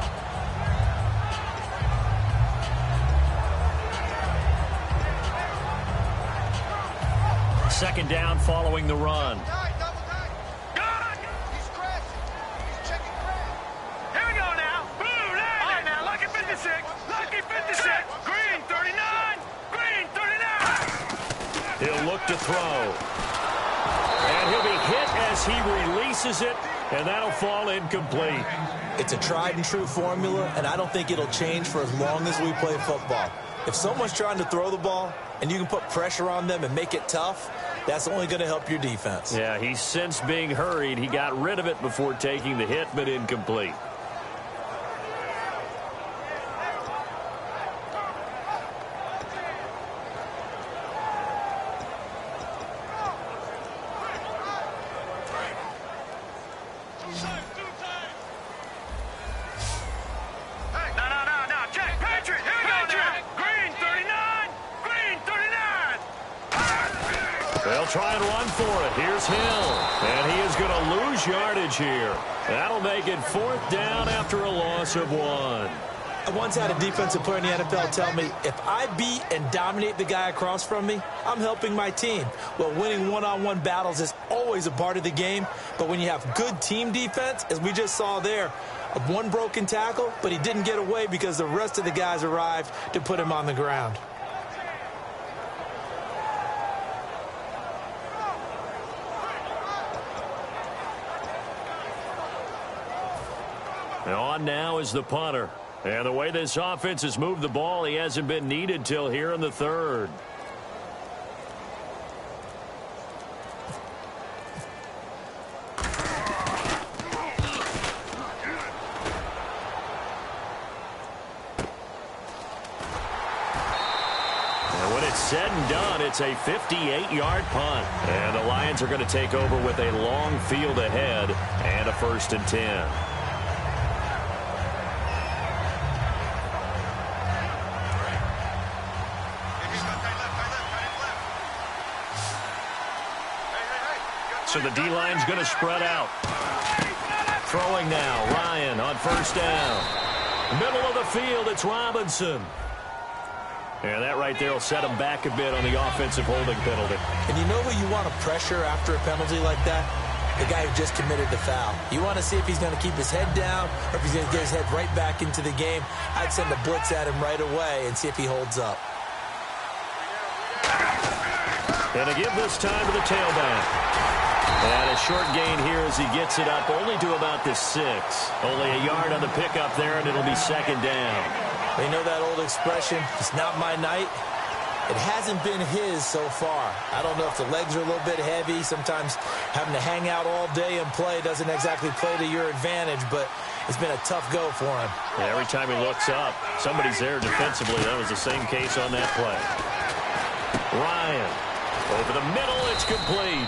Second down following the run. He'll look to throw. And he'll be hit as he releases it, and that'll fall incomplete. It's a tried and true formula, and I don't think it'll change for as long as we play football. If someone's trying to throw the ball and you can put pressure on them and make it tough, that's only going to help your defense. Yeah, he sensed being hurried. He got rid of it before taking the hit, but incomplete. They'll try and run for it. Here's Hill. And he is going to lose yardage here. That'll make it 4th down after a loss of 1. I once had a defensive player in the NFL tell me, if I beat and dominate the guy across from me, I'm helping my team. Well, winning one-on-one battles is always a part of the game, but when you have good team defense, as we just saw there, one broken tackle, but he didn't get away because the rest of the guys arrived to put him on the ground. On now is the punter. And the way this offense has moved the ball, he hasn't been needed till here in the 3rd. And when it's said and done, it's a 58-yard punt. And the Lions are going to take over with a long field ahead and a 1st and 10. So the D-line's going to spread out. Throwing now, Ryan on 1st down. Middle of the field, it's Robinson. And that right there will set him back a bit on the offensive holding penalty. And you know who you want to pressure after a penalty like that? The guy who just committed the foul. You want to see if he's going to keep his head down or if he's going to get his head right back into the game. I'd send a blitz at him right away and see if he holds up. And to give this time to the tailback. And a short gain here as he gets it up only to about the 6. Only a yard on the pickup there, and it'll be 2nd down. You know that old expression, it's not my night? It hasn't been his so far. I don't know if the legs are a little bit heavy. Sometimes having to hang out all day and play doesn't exactly play to your advantage, but it's been a tough go for him. Yeah, every time he looks up, somebody's there defensively. That was the same case on that play. Ryan, over the middle, it's complete.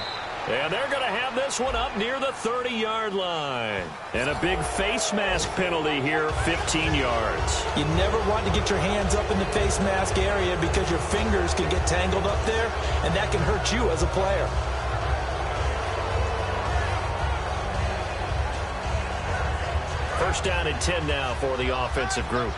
And they're going to have this one up near the 30-yard line. And a big face mask penalty here, 15 yards. You never want to get your hands up in the face mask area because your fingers can get tangled up there, and that can hurt you as a player. First down and 10 now for the offensive group.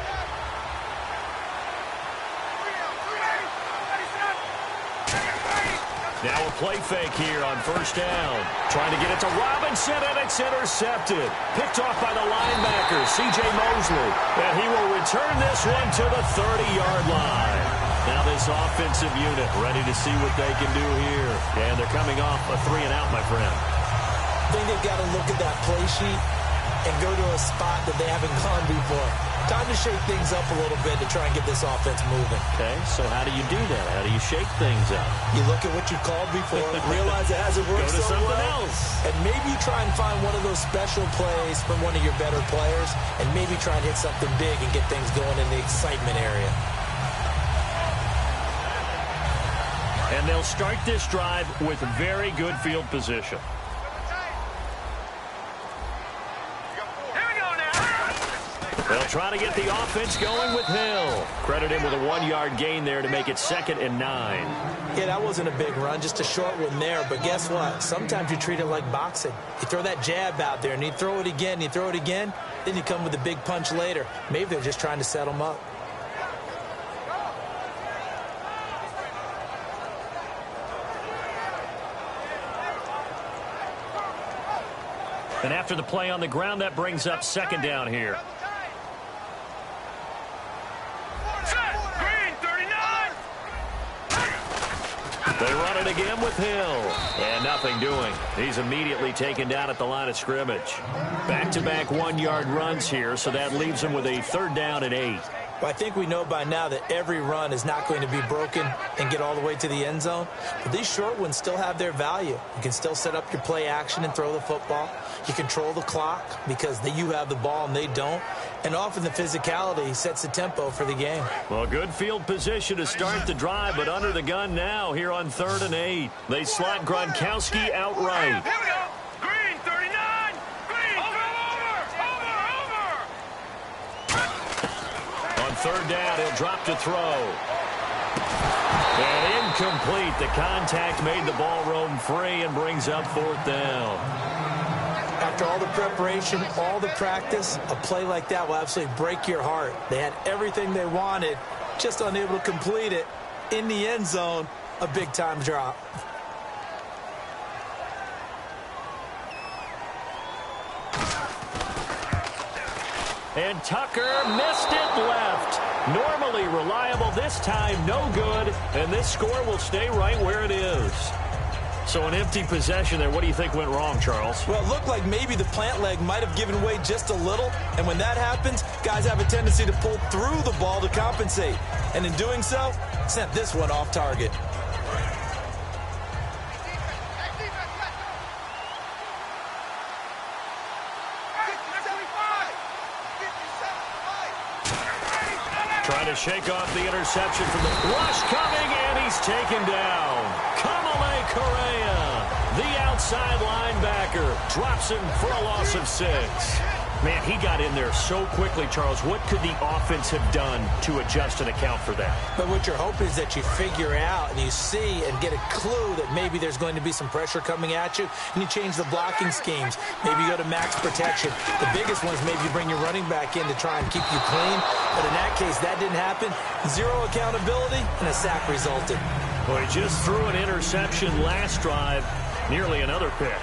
Now a play fake here on first down. Trying to get it to Robinson, and it's intercepted. Picked off by the linebacker, C.J. Mosley. And he will return this one to the 30-yard line. Now this offensive unit ready to see what they can do here. And they're coming off a 3-and-out, my friend. I think they've got to look at that play sheet and go to a spot that they haven't gone before. Time to shake things up a little bit to try and get this offense moving. Okay, so how do you do that? How do you shake things up? You look at what you called before, realize it hasn't worked so well. Go to something else. And maybe you try and find one of those special plays from one of your better players, and maybe try and hit something big and get things going in the excitement area. And they'll start this drive with very good field position. They'll try to get the offense going with Hill. Credit him with a 1-yard gain there to make it 2nd and 9. Yeah, that wasn't a big run, just a short one there. But guess what? Sometimes you treat it like boxing. You throw that jab out there, and you throw it again, and you throw it again. Then you come with a big punch later. Maybe they're just trying to set them up. And after the play on the ground, that brings up 2nd down here. They run it again with Hill. And nothing doing. He's immediately taken down at the line of scrimmage. Back-to-back 1-yard runs here, so that leaves him with a 3rd down and 8. Well, I think we know by now that every run is not going to be broken and get all the way to the end zone. But these short ones still have their value. You can still set up your play action and throw the football. You control the clock because you have the ball and they don't. And often the physicality sets the tempo for the game. Well, good field position to start the drive, but under the gun now here on 3rd and 8. They slot Gronkowski outright. Here we go. Green, 39. Green, over. On 3rd down, he'll drop to throw. And incomplete. The contact made the ball roam free and brings up 4th down. After all the preparation, all the practice, a play like that will absolutely break your heart. They had everything they wanted, just unable to complete it. In the end zone, a big-time drop. And Tucker missed it left. Normally reliable, this time no good. And this score will stay right where it is. So an empty possession there. What do you think went wrong, Charles? Well, it looked like maybe the plant leg might have given way just a little. And when that happens, guys have a tendency to pull through the ball to compensate. And in doing so, sent this one off target. Trying to shake off the interception from the rush coming, and he's taken down. Kamale Correa, the outside linebacker, drops him for a loss of 6. Man, he got in there so quickly, Charles. What could the offense have done to adjust and account for that? But what you're hoping is that you figure out and you see and get a clue that maybe there's going to be some pressure coming at you, and you change the blocking schemes. Maybe you go to max protection. The biggest one is maybe you bring your running back in to try and keep you clean. But in that case, that didn't happen. 0 accountability, and a sack resulted. Well, he just threw an interception last drive, nearly another pick.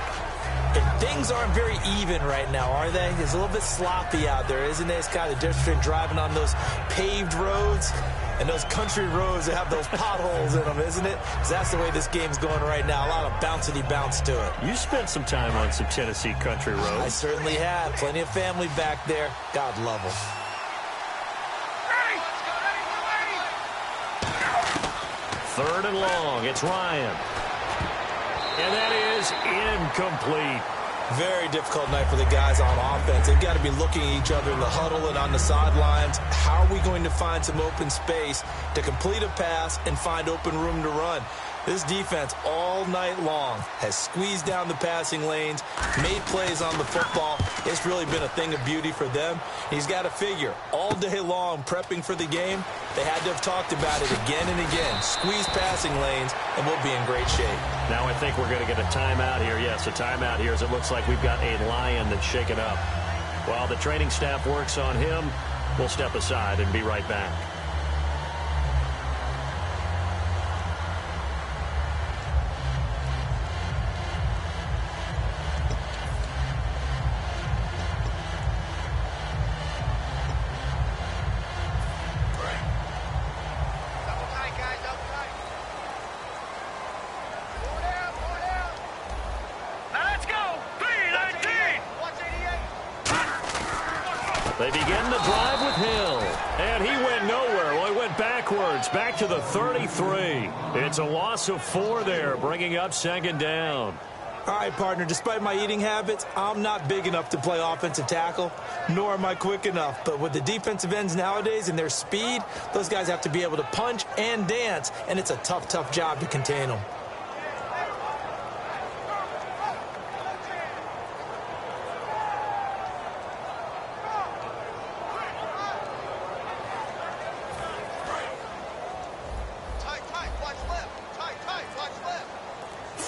And things aren't very even right now, are they? It's a little bit sloppy out there, isn't it? It's kind of the difference between driving on those paved roads and those country roads that have those potholes in them, isn't it? Because that's the way this game's going right now. A lot of bouncy bounce to it. You spent some time on some Tennessee country roads. I certainly have. Plenty of family back there. God love them. 3rd and long. It's Ryan. And that is incomplete. Very difficult night for the guys on offense. They've got to be looking at each other in the huddle and on the sidelines. How are we going to find some open space to complete a pass and find open room to run? This defense all night long has squeezed down the passing lanes, made plays on the football. It's really been a thing of beauty for them. He's got to figure, all day long prepping for the game, they had to have talked about it again and again. Squeeze passing lanes, and we'll be in great shape. Now I think we're going to get a timeout here. Yes, a timeout here as it looks like we've got a Lion that's shaken up. While the training staff works on him, we'll step aside and be right back. They begin the drive with Hill. And he went nowhere. Well, he went backwards, back to the 33. It's a loss of 4 there, bringing up second down. All right, partner, despite my eating habits, I'm not big enough to play offensive tackle, nor am I quick enough. But with the defensive ends nowadays and their speed, those guys have to be able to punch and dance, and it's a tough, tough job to contain them.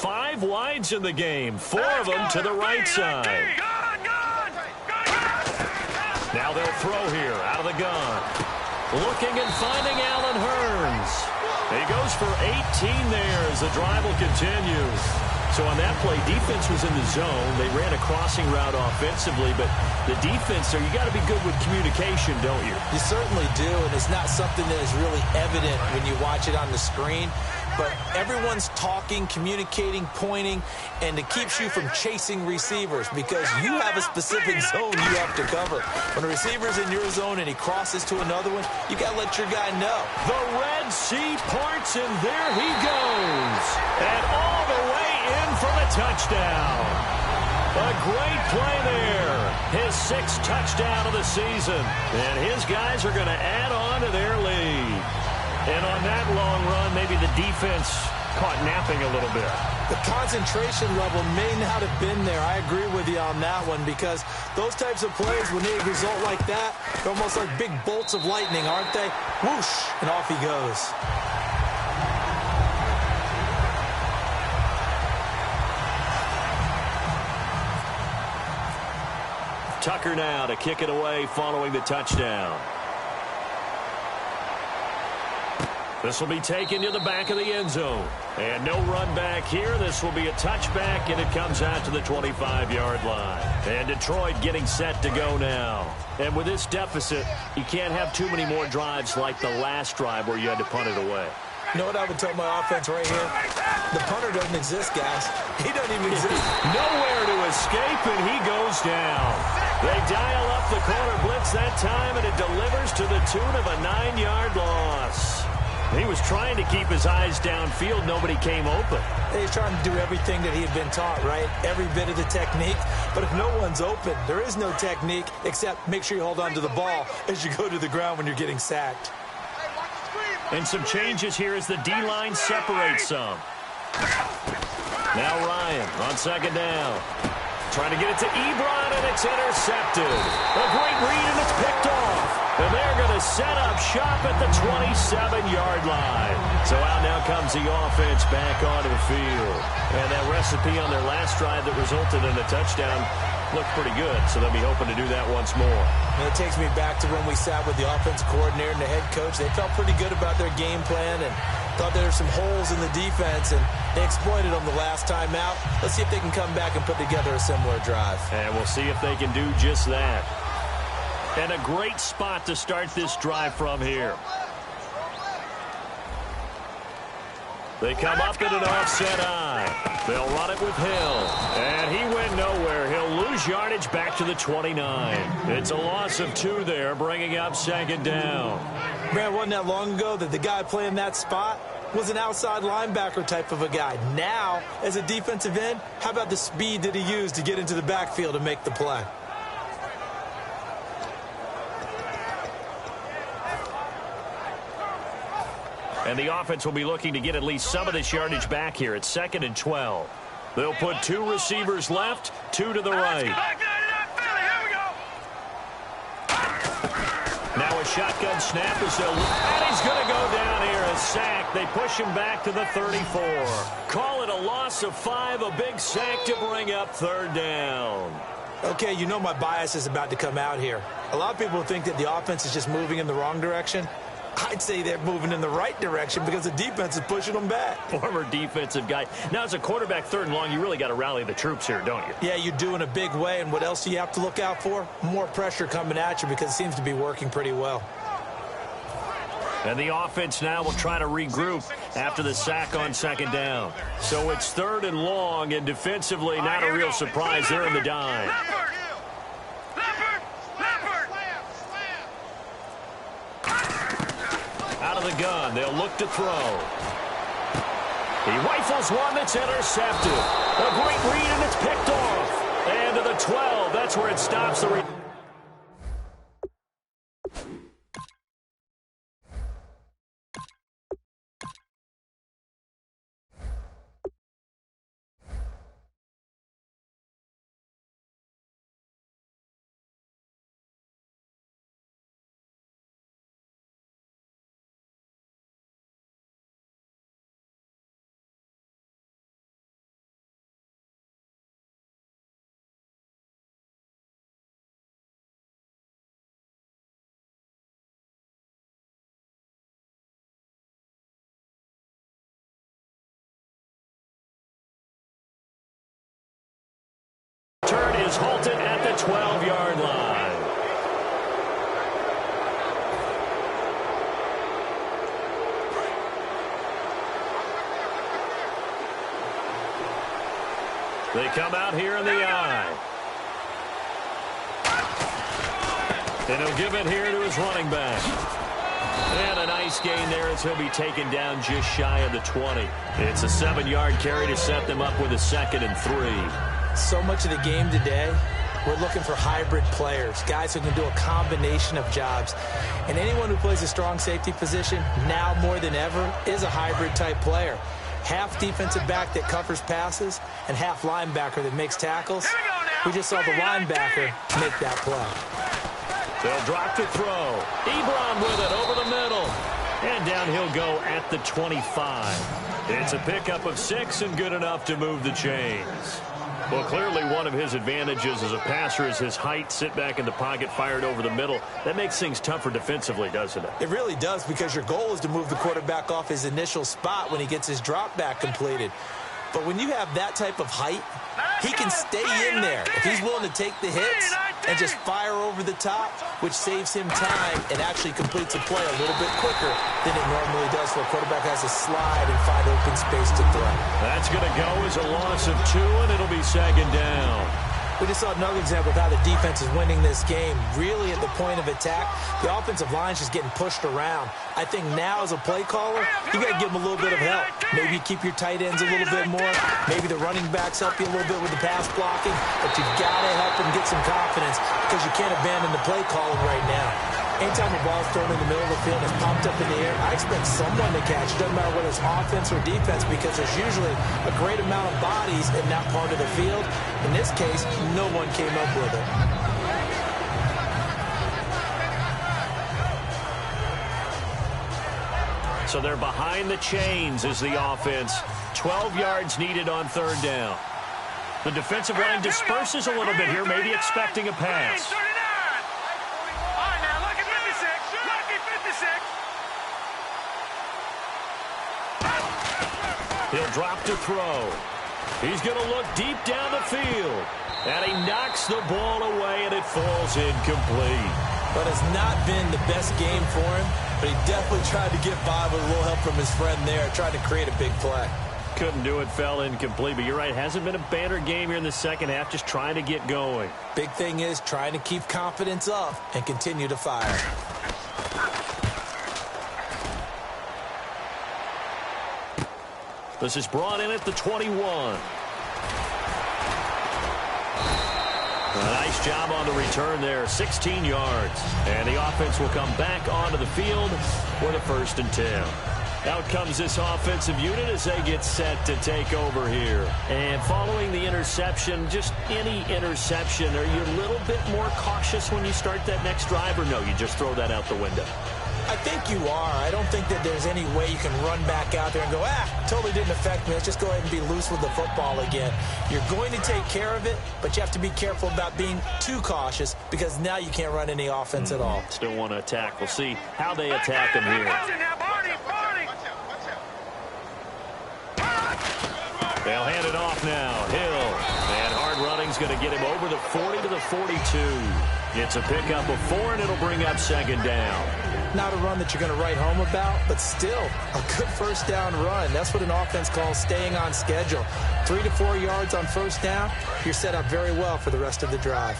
Five wides in the game, 4 of them to the right side. Now they'll throw here out of the gun. Looking and finding Allen Hurns. He goes for 18 there as the drive will continue. So on that play, defense was in the zone. They ran a crossing route offensively, but the defense there, you got to be good with communication, don't you? You certainly do, and it's not something that is really evident when you watch it on the screen. But everyone's talking, communicating, pointing, and it keeps you from chasing receivers because you have a specific zone you have to cover. When a receiver's in your zone and he crosses to another one, you got to let your guy know. The Red Sea parts, and there he goes. And all the way in for the touchdown. A great play there. His 6th touchdown of the season. And his guys are going to add on to their lead. And on that long run, maybe the defense caught napping a little bit. The concentration level may not have been there. I agree with you on that one because those types of plays, when they result like that, they're almost like big bolts of lightning, aren't they? Whoosh, and off he goes. Tucker now to kick it away following the touchdown. This will be taken to the back of the end zone. And no run back here. This will be a touchback, and it comes out to the 25-yard line. And Detroit getting set to go now. And with this deficit, you can't have too many more drives like the last drive where you had to punt it away. You know what I would tell my offense right here? The punter doesn't exist, guys. He doesn't even exist. Nowhere to escape, and he goes down. They dial up the corner blitz that time, and it delivers to the tune of a 9-yard loss. He was trying to keep his eyes downfield. Nobody came open. He's trying to do everything that he had been taught, right? Every bit of the technique. But if no one's open, there is no technique except make sure you hold on to the ball as you go to the ground when you're getting sacked. And some changes here as the D-line separates some. Now Ryan on second down. Trying to get it to Ebron, and it's intercepted. A great read, and it's picked off. And they're going to set up shop at the 27-yard line. So out now comes the offense back onto the field. And that recipe on their last drive that resulted in a touchdown looked pretty good. So they'll be hoping to do that once more. And it takes me back to when we sat with the offensive coordinator and the head coach. They felt pretty good about their game plan and thought there were some holes in the defense, and they exploited them the last time out. Let's see if they can come back and put together a similar drive. And we'll see if they can do just that. And a great spot to start this drive from here. They come up in an offset eye. They'll run it with Hill. And he went nowhere. He'll lose yardage back to the 29. It's a loss of 2 there, bringing up second down. Man, wasn't that long ago that the guy playing that spot was an outside linebacker type of a guy. Now, as a defensive end, how about the speed that he used to get into the backfield and make the play? And the offense will be looking to get at least some of this yardage back here at 2nd and 12. They'll put 2 receivers left, 2 to the right. Now a shotgun snap is and he's going to go down here. A sack. They push him back to the 34. Call it a loss of 5, a big sack to bring up 3rd down. Okay, you know my bias is about to come out here. A lot of people think that the offense is just moving in the wrong direction. I'd say they're moving in the right direction because the defense is pushing them back. Former defensive guy. Now, as a quarterback, 3rd and long, you really got to rally the troops here, don't you? Yeah, you do in a big way. And what else do you have to look out for? More pressure coming at you because it seems to be working pretty well. And the offense now will try to regroup after the sack on 2nd down. So it's 3rd and long, and defensively, not a real surprise. They're in the dime. Out of the gun, they'll look to throw. He rifles one that's intercepted. A great read, and it's picked off. And to the 12, that's where it stops the read. Turn is halted at the 12-yard line. They come out here in the eye. And he'll give it here to his running back. And a nice gain there as he'll be taken down just shy of the 20. It's a 7-yard carry to set them up with a 2nd and 3. So much of the game today, we're looking for hybrid players, guys who can do a combination of jobs. And anyone who plays a strong safety position, now more than ever, is a hybrid-type player. Half defensive back that covers passes and half linebacker that makes tackles. We just saw the linebacker make that play. They'll drop to throw. Ebron with it over the middle. And down he'll go at the 25. It's a pickup of 6 and good enough to move the chains. Well, clearly one of his advantages as a passer is his height, sit back in the pocket, fired over the middle. That makes things tougher defensively, doesn't it? It really does, because your goal is to move the quarterback off his initial spot when he gets his drop back completed. But when you have that type of height, he can stay in there if he's willing to take the hits and just fire over the top, which saves him time and actually completes the play a little bit quicker than it normally does for a quarterback has to slide and find open space to throw. That's going to go as a loss of 2, and it'll be 2nd down. We just saw another example of how the defense is winning this game. Really at the point of attack, the offensive line's just getting pushed around. I think now as a play caller, you got to give them a little bit of help. Maybe keep your tight ends a little bit more. Maybe the running backs help you a little bit with the pass blocking. But you've got to help them get some confidence because you can't abandon the play calling right now. Anytime a ball's thrown in the middle of the field and it's pumped up in the air, I expect someone to catch. It doesn't matter whether it's offense or defense because there's usually a great amount of bodies in that part of the field. In this case, no one came up with it. So they're behind the chains as the offense. 12 yards needed on 3rd down. The defensive line disperses a little bit here, maybe expecting a pass. He'll drop to throw. He's going to look deep down the field. And he knocks the ball away, and it falls incomplete. But it's not been the best game for him, but he definitely tried to get by with a little help from his friend there, trying to create a big play. Couldn't do it, fell incomplete. But you're right, hasn't been a banner game here in the second half, just trying to get going. Big thing is trying to keep confidence up and continue to fire. This is brought in at the 21. A nice job on the return there, 16 yards. And the offense will come back onto the field for the 1st and 10. Out comes this offensive unit as they get set to take over here. And following the interception, just any interception, are you a little bit more cautious when you start that next drive, or no, you just throw that out the window? I think you are. I don't think that there's any way you can run back out there and go, totally didn't affect me. Let's just go ahead and be loose with the football again. You're going to take care of it, but you have to be careful about being too cautious because now you can't run any offense at all. Still want to attack. We'll see how they attack him here. They'll hand it off now. Hill. And hard running's going to get him over the 40 to the 42. It's a pickup of 4, and it'll bring up second down. Not a run that you're going to write home about, but still a good first down run. That's what an offense calls staying on schedule. 3 to 4 yards on first down, you're set up very well for the rest of the drive.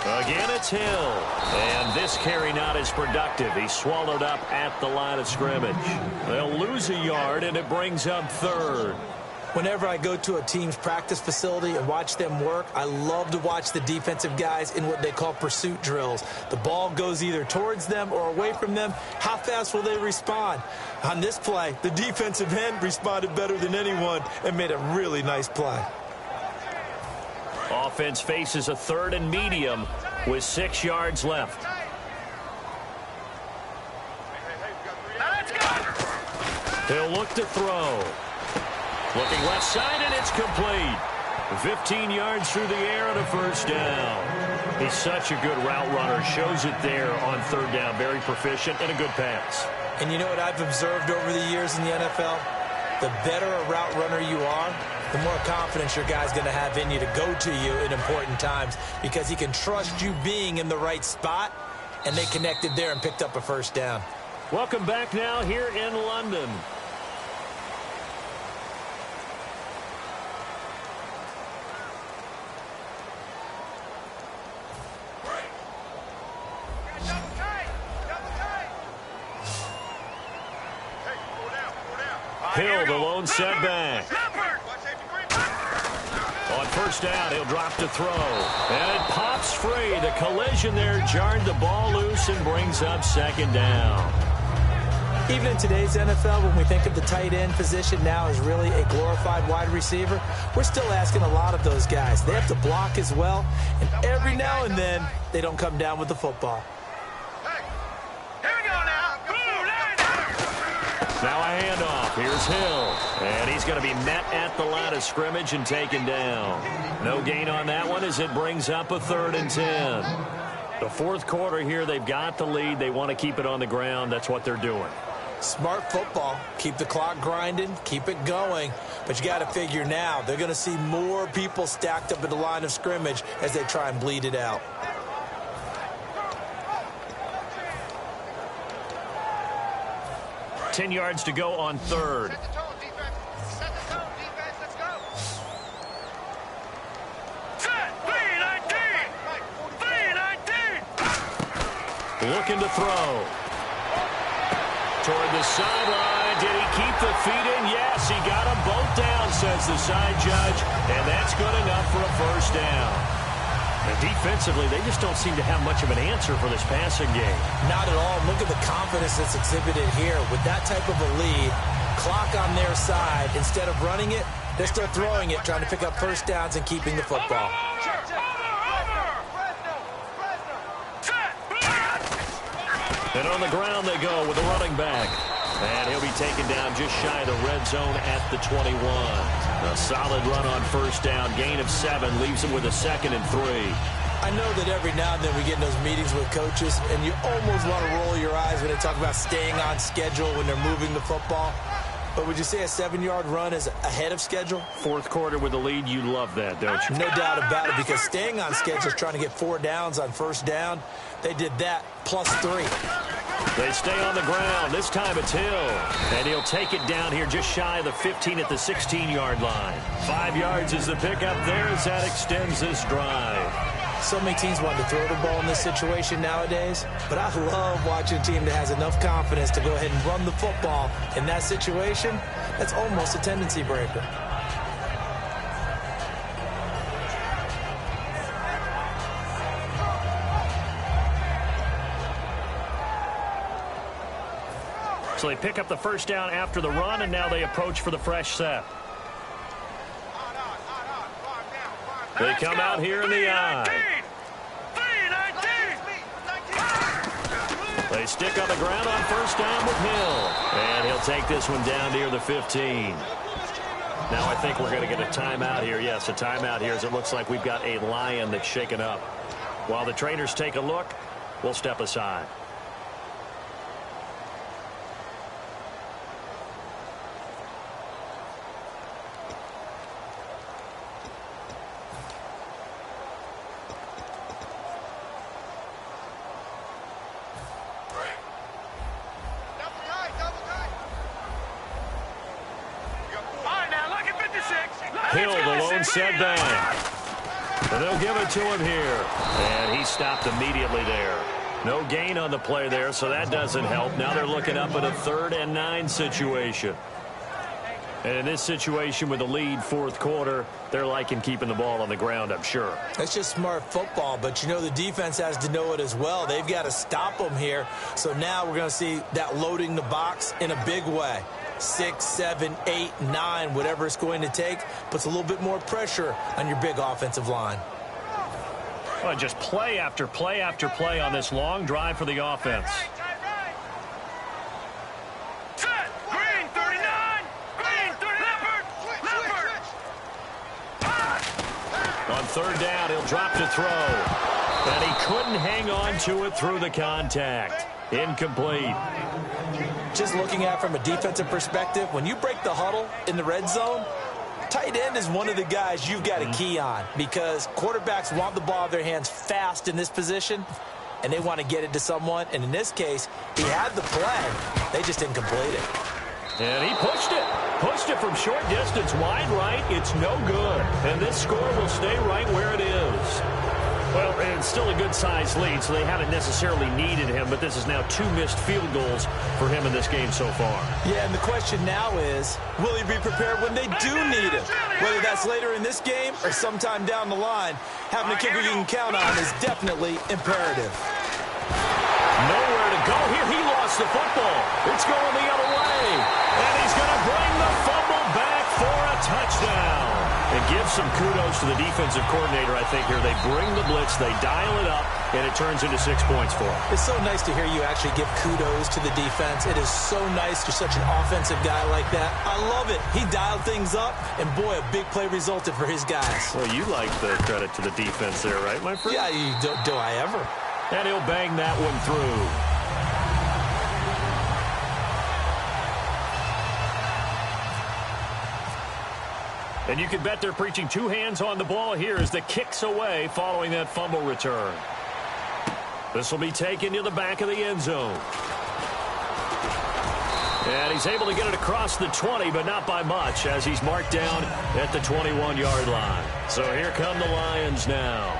Again, it's Hill. And this carry not as productive. He's swallowed up at the line of scrimmage. They'll lose a yard, and it brings up third. Whenever I go to a team's practice facility and watch them work, I love to watch the defensive guys in what they call pursuit drills. The ball goes either towards them or away from them. How fast will they respond? On this play, the defensive end responded better than anyone and made a really nice play. Offense faces a 3rd and medium with 6 yards left. He'll look to throw. Looking left side, and it's complete. 15 yards through the air and a first down. He's such a good route runner. Shows it there on 3rd down. Very proficient and a good pass. And you know what I've observed over the years in the NFL? The better a route runner you are, the more confidence your guy's going to have in you to go to you in important times because he can trust you being in the right spot, and they connected there and picked up a first down. Welcome back now here in London. Hill, the lone setback. On first down, he'll drop to throw. And it pops free. The collision there jarred the ball loose and brings up second down. Even in today's NFL, when we think of the tight end position now as really a glorified wide receiver, we're still asking a lot of those guys. They have to block as well, and every now and then, they don't come down with the football. Now a handoff. Here's Hill. And he's going to be met at the line of scrimmage and taken down. No gain on that one as it brings up a 3rd and 10. The 4th quarter here, they've got the lead. They want to keep it on the ground. That's what they're doing. Smart football. Keep the clock grinding. Keep it going. But you got to figure now, they're going to see more people stacked up at the line of scrimmage as they try and bleed it out. Ten yards to go on 3rd. Set the tone, defense. Let's go. Set. 3-19. Looking to throw. Toward the sideline. Did he keep the feet in? Yes, he got them both down, says the side judge. And that's good enough for a first down. And defensively, they just don't seem to have much of an answer for this passing game. Not at all. Look at the confidence that's exhibited here. With that type of a lead, clock on their side, instead of running it, they're still throwing it, trying to pick up first downs and keeping the football. And on the ground they go with the running back. And he'll be taken down just shy of the red zone at the 21. A solid run on first down. Gain of 7 leaves him with a 2nd and 3. I know that every now and then we get in those meetings with coaches, and you almost want to roll your eyes when they talk about staying on schedule when they're moving the football. But would you say a 7-yard run is ahead of schedule? 4th quarter with the lead, you love that, don't you? No doubt about it, because staying on schedule is trying to get 4 downs on first down. They did that, plus 3. They stay on the ground. This time it's Hill. And he'll take it down here just shy of the 15 at the 16-yard line. 5 yards is the pickup there as that extends this drive. So many teams want to throw the ball in this situation nowadays, but I love watching a team that has enough confidence to go ahead and run the football. In that situation, that's almost a tendency breaker. So they pick up the first down after the run, and now they approach for the fresh set. They come out here in the I. They stick on the ground on first down with Hill. And he'll take this one down near the 15. Now I think we're going to get a timeout here. Yes, a timeout here as it looks like we've got a Lion that's shaken up. While the trainers take a look, we'll step aside. Hill, the lone setback. And they'll give it to him here. And he stopped immediately there. No gain on the play there, so that doesn't help. Now they're looking up at a 3rd and 9 situation. And in this situation with the lead fourth quarter, they're liking keeping the ball on the ground, I'm sure. That's just smart football, but you know the defense has to know it as well. They've got to stop them here. So now we're going to see that loading the box in a big way. 6, 7, 8, 9, whatever it's going to take, puts a little bit more pressure on your big offensive line. Well, just play after play after play on this long drive for the offense. Green 39, Green 30, Leopard. On 3rd down, he'll drop to throw. And he couldn't hang on to it through the contact. Incomplete. Just looking at it from a defensive perspective, when you break the huddle in the red zone, tight end is one of the guys you've got to key on because quarterbacks want the ball in their hands fast in this position, and they want to get it to someone. And in this case, he had the play. They just didn't complete it. And he pushed it. Pushed it from short distance, wide right. It's no good. And this score will stay right where it is. Well, it's still a good-sized lead, so they haven't necessarily needed him, but this is now 2 missed field goals for him in this game so far. Yeah, and the question now is, will he be prepared when they do need him? Whether that's later in this game or sometime down the line, having a kicker you can count on is definitely imperative. Nowhere to go here. He lost the football. It's going the other way. And he's going to bring the fumble back for a touchdown. And give some kudos to the defensive coordinator, I think, here. They bring the blitz, they dial it up, and it turns into 6 points for him. It's so nice to hear you actually give kudos to the defense. It is so nice you're such an offensive guy like that. I love it. He dialed things up, and boy, a big play resulted for his guys. Well, you like the credit to the defense there, right, my friend? Yeah, do I ever. And he'll bang that one through. And you can bet they're preaching 2 hands on the ball here as the kick's away following that fumble return. This will be taken to the back of the end zone. And he's able to get it across the 20, but not by much as he's marked down at the 21-yard line. So here come the Lions now.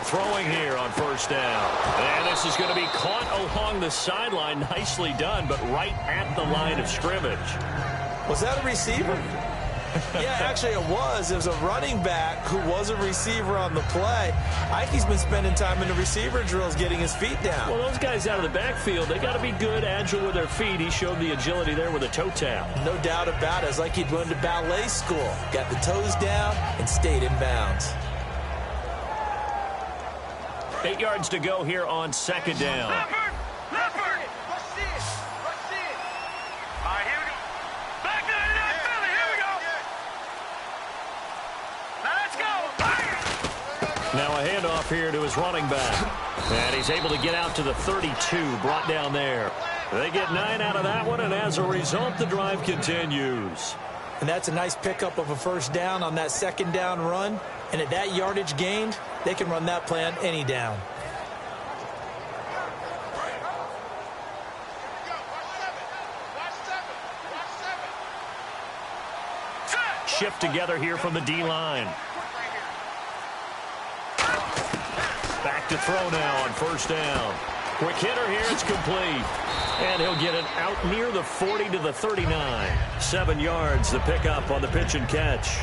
Throwing here on first down. And this is going to be caught along the sideline. Nicely done, but right at the line of scrimmage. Was that a receiver? Yeah, actually it was. It was a running back who was a receiver on the play. Ike's been spending time in the receiver drills getting his feet down. Well, those guys out of the backfield, they got to be good, agile with their feet. He showed the agility there with a toe tap. No doubt about it. It's like he'd run to ballet school. Got the toes down and stayed in bounds. 8 yards to go here on second down. Leopard! Rush it! All right, here we go. Back 99, Philly, here we go. Now let's go. Now a handoff here to his running back. And he's able to get out to the 32, brought down there. They get 9 out of that one, and as a result, the drive continues. And that's a nice pickup of a first down on that second down run. And at that yardage gained, they can run that play on any down. shift together here from the D-line. Back to throw now on first down. Quick hitter here, it's complete. And he'll get it out near the 40 to the 39. 7 yards to pick up on the pitch and catch.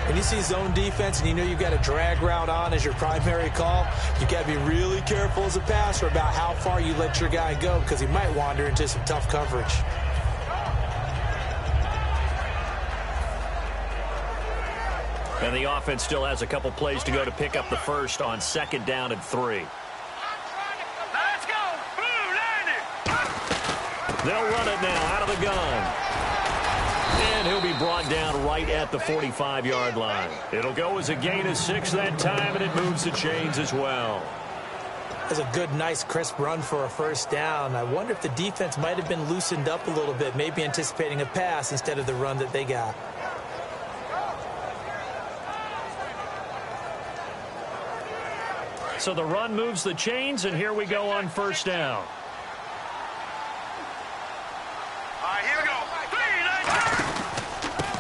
When you see zone defense and you know you've got a drag route on as your primary call, you've got to be really careful as a passer about how far you let your guy go because he might wander into some tough coverage. And the offense still has a couple plays to go to pick up the first on 2nd down and 3. Let's go. Boom, landed. They'll run it now out of the gun. And he'll be brought down right at the 45-yard line. It'll go as a gain of 6 that time, and it moves the chains as well. That's a good, nice, crisp run for a first down. I wonder if the defense might have been loosened up a little bit, maybe anticipating a pass instead of the run that they got. So the run moves the chains, and here we go on first down. Here we go.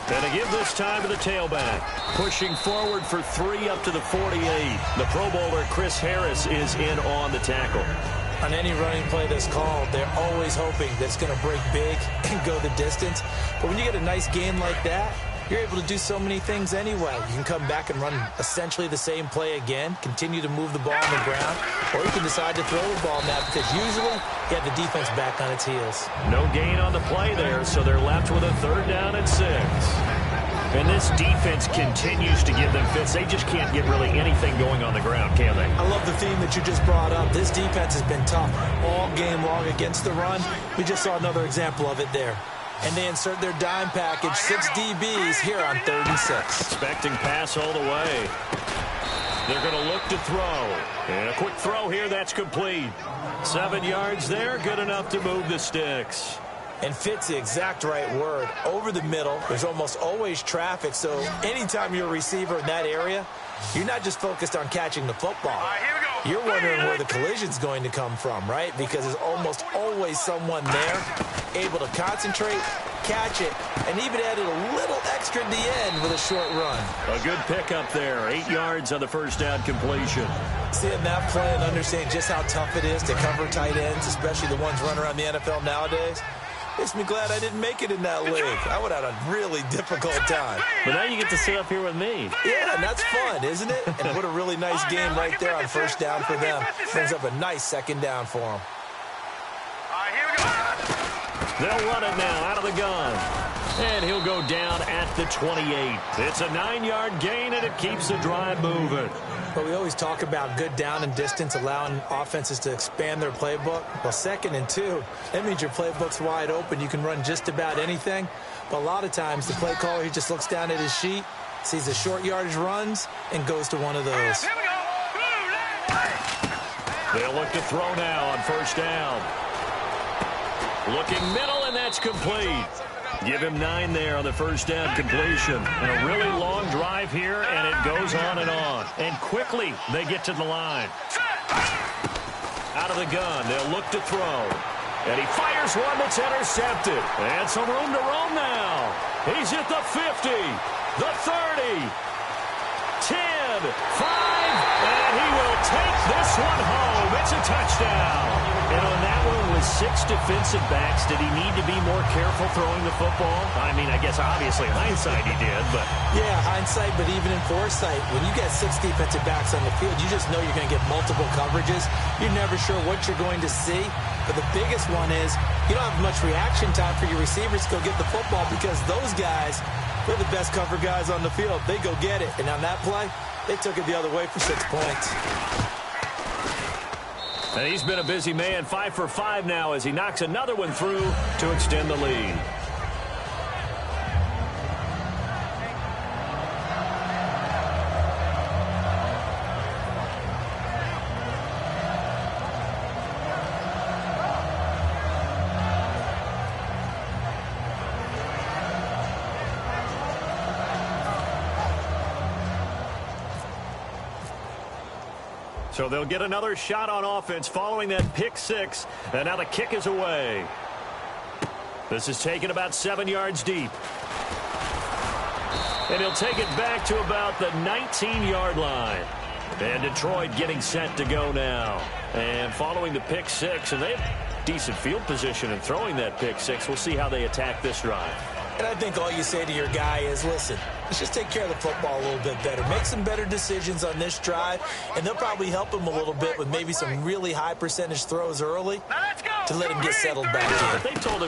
And to give this time to the tailback. Pushing forward for 3 up to the 48. The Pro Bowler Chris Harris is in on the tackle. On any running play that's called, they're always hoping that it's going to break big and go the distance. But when you get a nice gain like that, you're able to do so many things anyway. You can come back and run essentially the same play again, continue to move the ball on the ground, or you can decide to throw the ball now because usually you have the defense back on its heels. No gain on the play there, so they're left with a 3rd down and 6. And this defense continues to give them fits. They just can't get really anything going on the ground, can they? I love the theme that you just brought up. This defense has been tough all game long against the run. We just saw another example of it there. And they insert their dime package, 6 DBs here on 3rd and 6. Expecting pass all the way. They're going to look to throw. And a quick throw here, that's complete. 7 yards there, good enough to move the sticks. And fit's the exact right word. Over the middle, there's almost always traffic, so anytime you're a receiver in that area, you're not just focused on catching the football. You're wondering where the collision's going to come from, right? Because there's almost always someone there able to concentrate, catch it, and even added a little extra at the end with a short run. A good pickup there. 8 yards on the first down completion. Seeing that play and understanding just how tough it is to cover tight ends, especially the ones running around the NFL nowadays, makes me glad I didn't make it in that league. I would have had a really difficult time. But now you get to sit up here with me. Yeah, and that's fun, isn't it? And what a really nice game right there on first down for them. Brings up a nice 2nd down for them. Here we go. They'll run it now out of the gun. And he'll go down at the 28. It's a 9-yard gain, and it keeps the drive moving. But we always talk about good down and distance, allowing offenses to expand their playbook. Well, 2nd and 2, that means your playbook's wide open. You can run just about anything. But a lot of times, the play caller, he just looks down at his sheet, sees the short yardage runs, and goes to one of those. Here we go. They'll look to throw now on first down. Looking middle, and that's complete. Give him 9 there on the first down completion. And a really long drive here, and it goes on and on. And quickly, they get to the line. Out of the gun, they'll look to throw. And he fires one that's intercepted. And some room to roam now. He's at the 50, the 30, 10, 5, and he will take this one home. It's a touchdown. And on that one with 6 defensive backs, did he need to be more careful throwing the football? I mean, I guess obviously hindsight he did, but... Yeah, hindsight, but even in foresight, when you get 6 defensive backs on the field, you just know you're going to get multiple coverages. You're never sure what you're going to see. But the biggest one is you don't have much reaction time for your receivers to go get the football because those guys, they're the best cover guys on the field. They go get it. And on that play, they took it the other way for 6 points. And he's been a busy man, 5 for 5 now as he knocks another one through to extend the lead. So they'll get another shot on offense following that pick 6. And now the kick is away. This is taken about 7 yards deep. And he'll take it back to about the 19-yard line. And Detroit getting set to go now. And following the pick six, and they have decent field position in throwing that pick six. We'll see how they attack this drive. And I think all you say to your guy is, listen, let's just take care of the football a little bit better. Make some better decisions on this drive, and they'll probably help him a little bit with maybe some really high percentage throws early to let him get settled back in. They told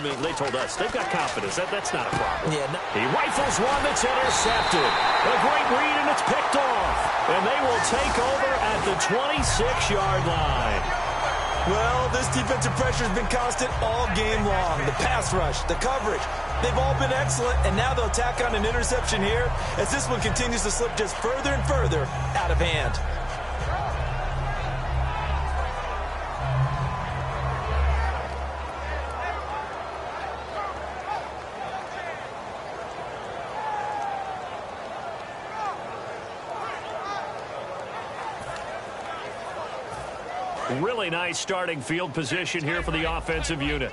us, they've got confidence. That's not a problem. Yeah, no. He rifles one that's intercepted. A great read, and it's picked off. And they will take over at the 26-yard line. Well, this defensive pressure has been constant all game long. The pass rush, the coverage, they've all been excellent, and now they'll tack on an interception here as this one continues to slip just further and further out of hand. Really nice starting field position here for the offensive unit.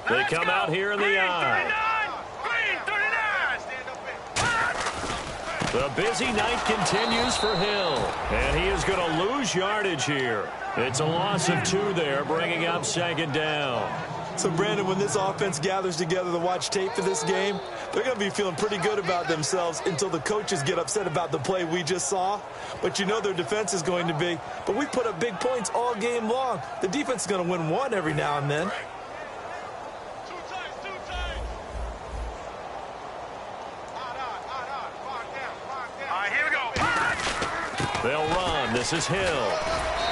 They come out here in the eye. The busy night continues for Hill. And he is going to lose yardage here. It's a loss of 2 there, bringing up second down. So, Brandon, when this offense gathers together to watch tape for this game, they're going to be feeling pretty good about themselves until the coaches get upset about the play we just saw. But you know their defense is going to be. But we put up big points all game long. The defense is going to win one every now and then. Here we go. They'll run. This is Hill.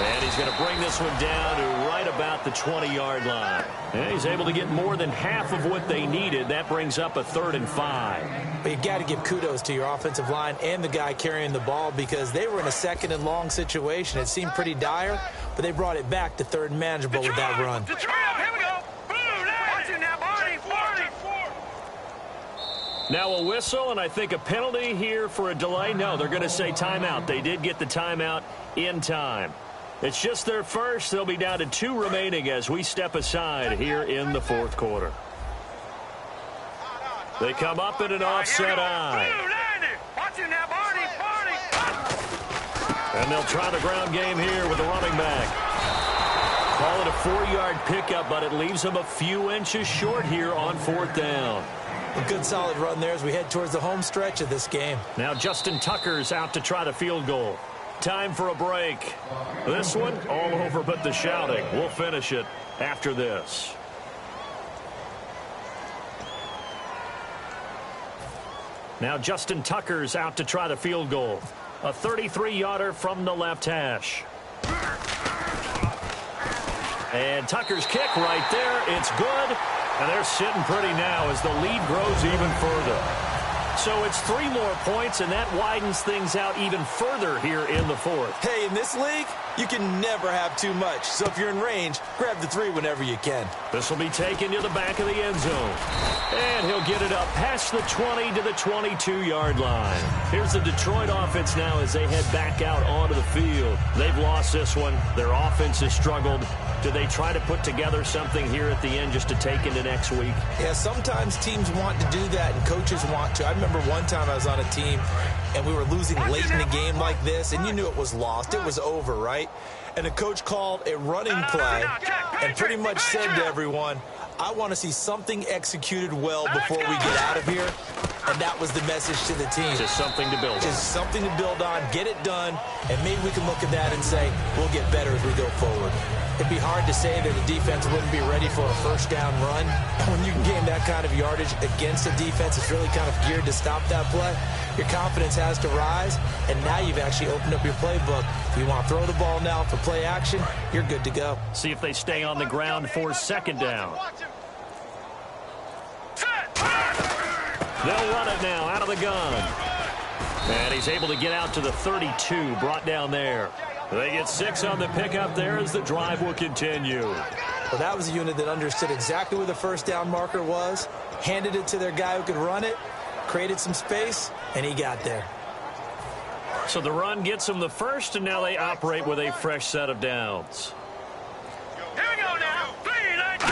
And he's going to bring this one down to right about the 20-yard line. And he's able to get more than half of what they needed. That brings up a 3rd and 5. But you got to give kudos to your offensive line and the guy carrying the ball because they were in a 2nd and long situation. It seemed pretty dire, but they brought it back to 3rd and manageable with that run. Detroit, here we go. Boom, watch it now, Barney. Now a whistle and I think a penalty here for a delay. No, they're going to say timeout. They did get the timeout in time. It's just their first. They'll be down to 2 remaining as we step aside here in the 4th quarter. They come up in an offset eye. Watch it now, Barney. And they'll try the ground game here with the running back. Call it a 4-yard pickup, but it leaves them a few inches short here on 4th down. A good solid run there as we head towards the home stretch of this game. Now Justin Tucker's out to try the field goal. Time for a break. This one all over but the shouting. We'll finish it after this. Now Justin Tucker's out to try the field goal. A 33-yarder from the left hash. And Tucker's kick right there. It's good. And they're sitting pretty now as the lead grows even further. So it's 3 more points, and that widens things out even further here in the 4th. Hey, in this league, you can never have too much. So if you're in range, grab the 3 whenever you can. This will be taken to the back of the end zone. And he'll get it up past the 20 to the 22-yard line. Here's the Detroit offense now as they head back out onto the field. They've lost this one. Their offense has struggled. Do they try to put together something here at the end just to take into next week? Yeah, sometimes teams want to do that and coaches want to. I remember one time I was on a team and we were losing late in the game like this, and you knew it was lost. It was over, right? And the coach called a running play and pretty much said to everyone, I want to see something executed well before we get out of here. And that was the message to the team. Just something to build on. Just something to build on, get it done, and maybe we can look at that and say, we'll get better as we go forward. It'd be hard to say that the defense wouldn't be ready for a first down run. When you can gain that kind of yardage against a defense, it's really kind of geared to stop that play. Your confidence has to rise, and now you've actually opened up your playbook. If you want to throw the ball now for play action, you're good to go. See if they stay on the ground for second down. They'll run it now out of the gun. And he's able to get out to the 32, brought down there. They get 6 on the pickup there as the drive will continue. Well, that was a unit that understood exactly where the first down marker was, handed it to their guy who could run it, created some space, and he got there. So the run gets them the first, and now they operate with a fresh set of downs. Here we go now. 3, 19.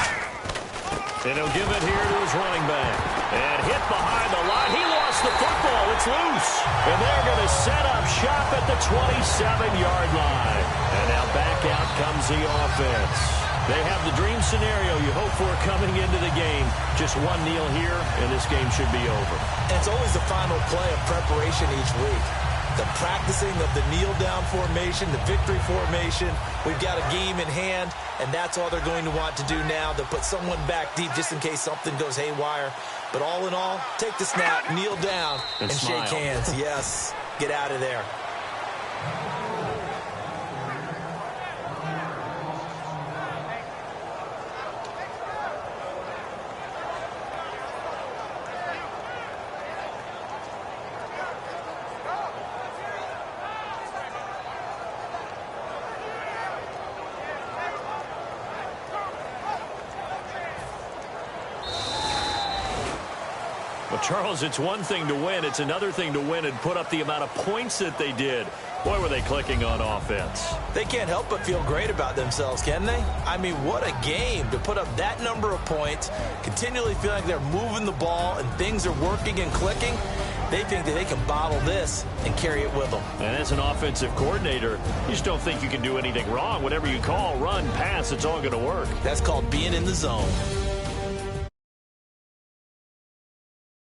And he'll give it here to his running back. And hit behind the line. He lost the football. It's loose. And they're going to set up shop at the 27-yard line. And now back out comes the offense. They have the dream scenario you hope for coming into the game. Just one kneel here, and this game should be over. And it's always the final play of preparation each week. The practicing of the kneel-down formation, the victory formation. We've got a game in hand, and that's all they're going to want to do now. They'll put someone back deep just in case something goes haywire. But all in all, take the snap, kneel down, and shake hands. Yes, get out of there. Well, Charles, it's one thing to win. It's another thing to win and put up the amount of points that they did. Boy, were they clicking on offense. They can't help but feel great about themselves, can they? I mean, what a game to put up that number of points, continually feeling like they're moving the ball and things are working and clicking. They think that they can bottle this and carry it with them. And as an offensive coordinator, you just don't think you can do anything wrong. Whatever you call, run, pass, it's all going to work. That's called being in the zone.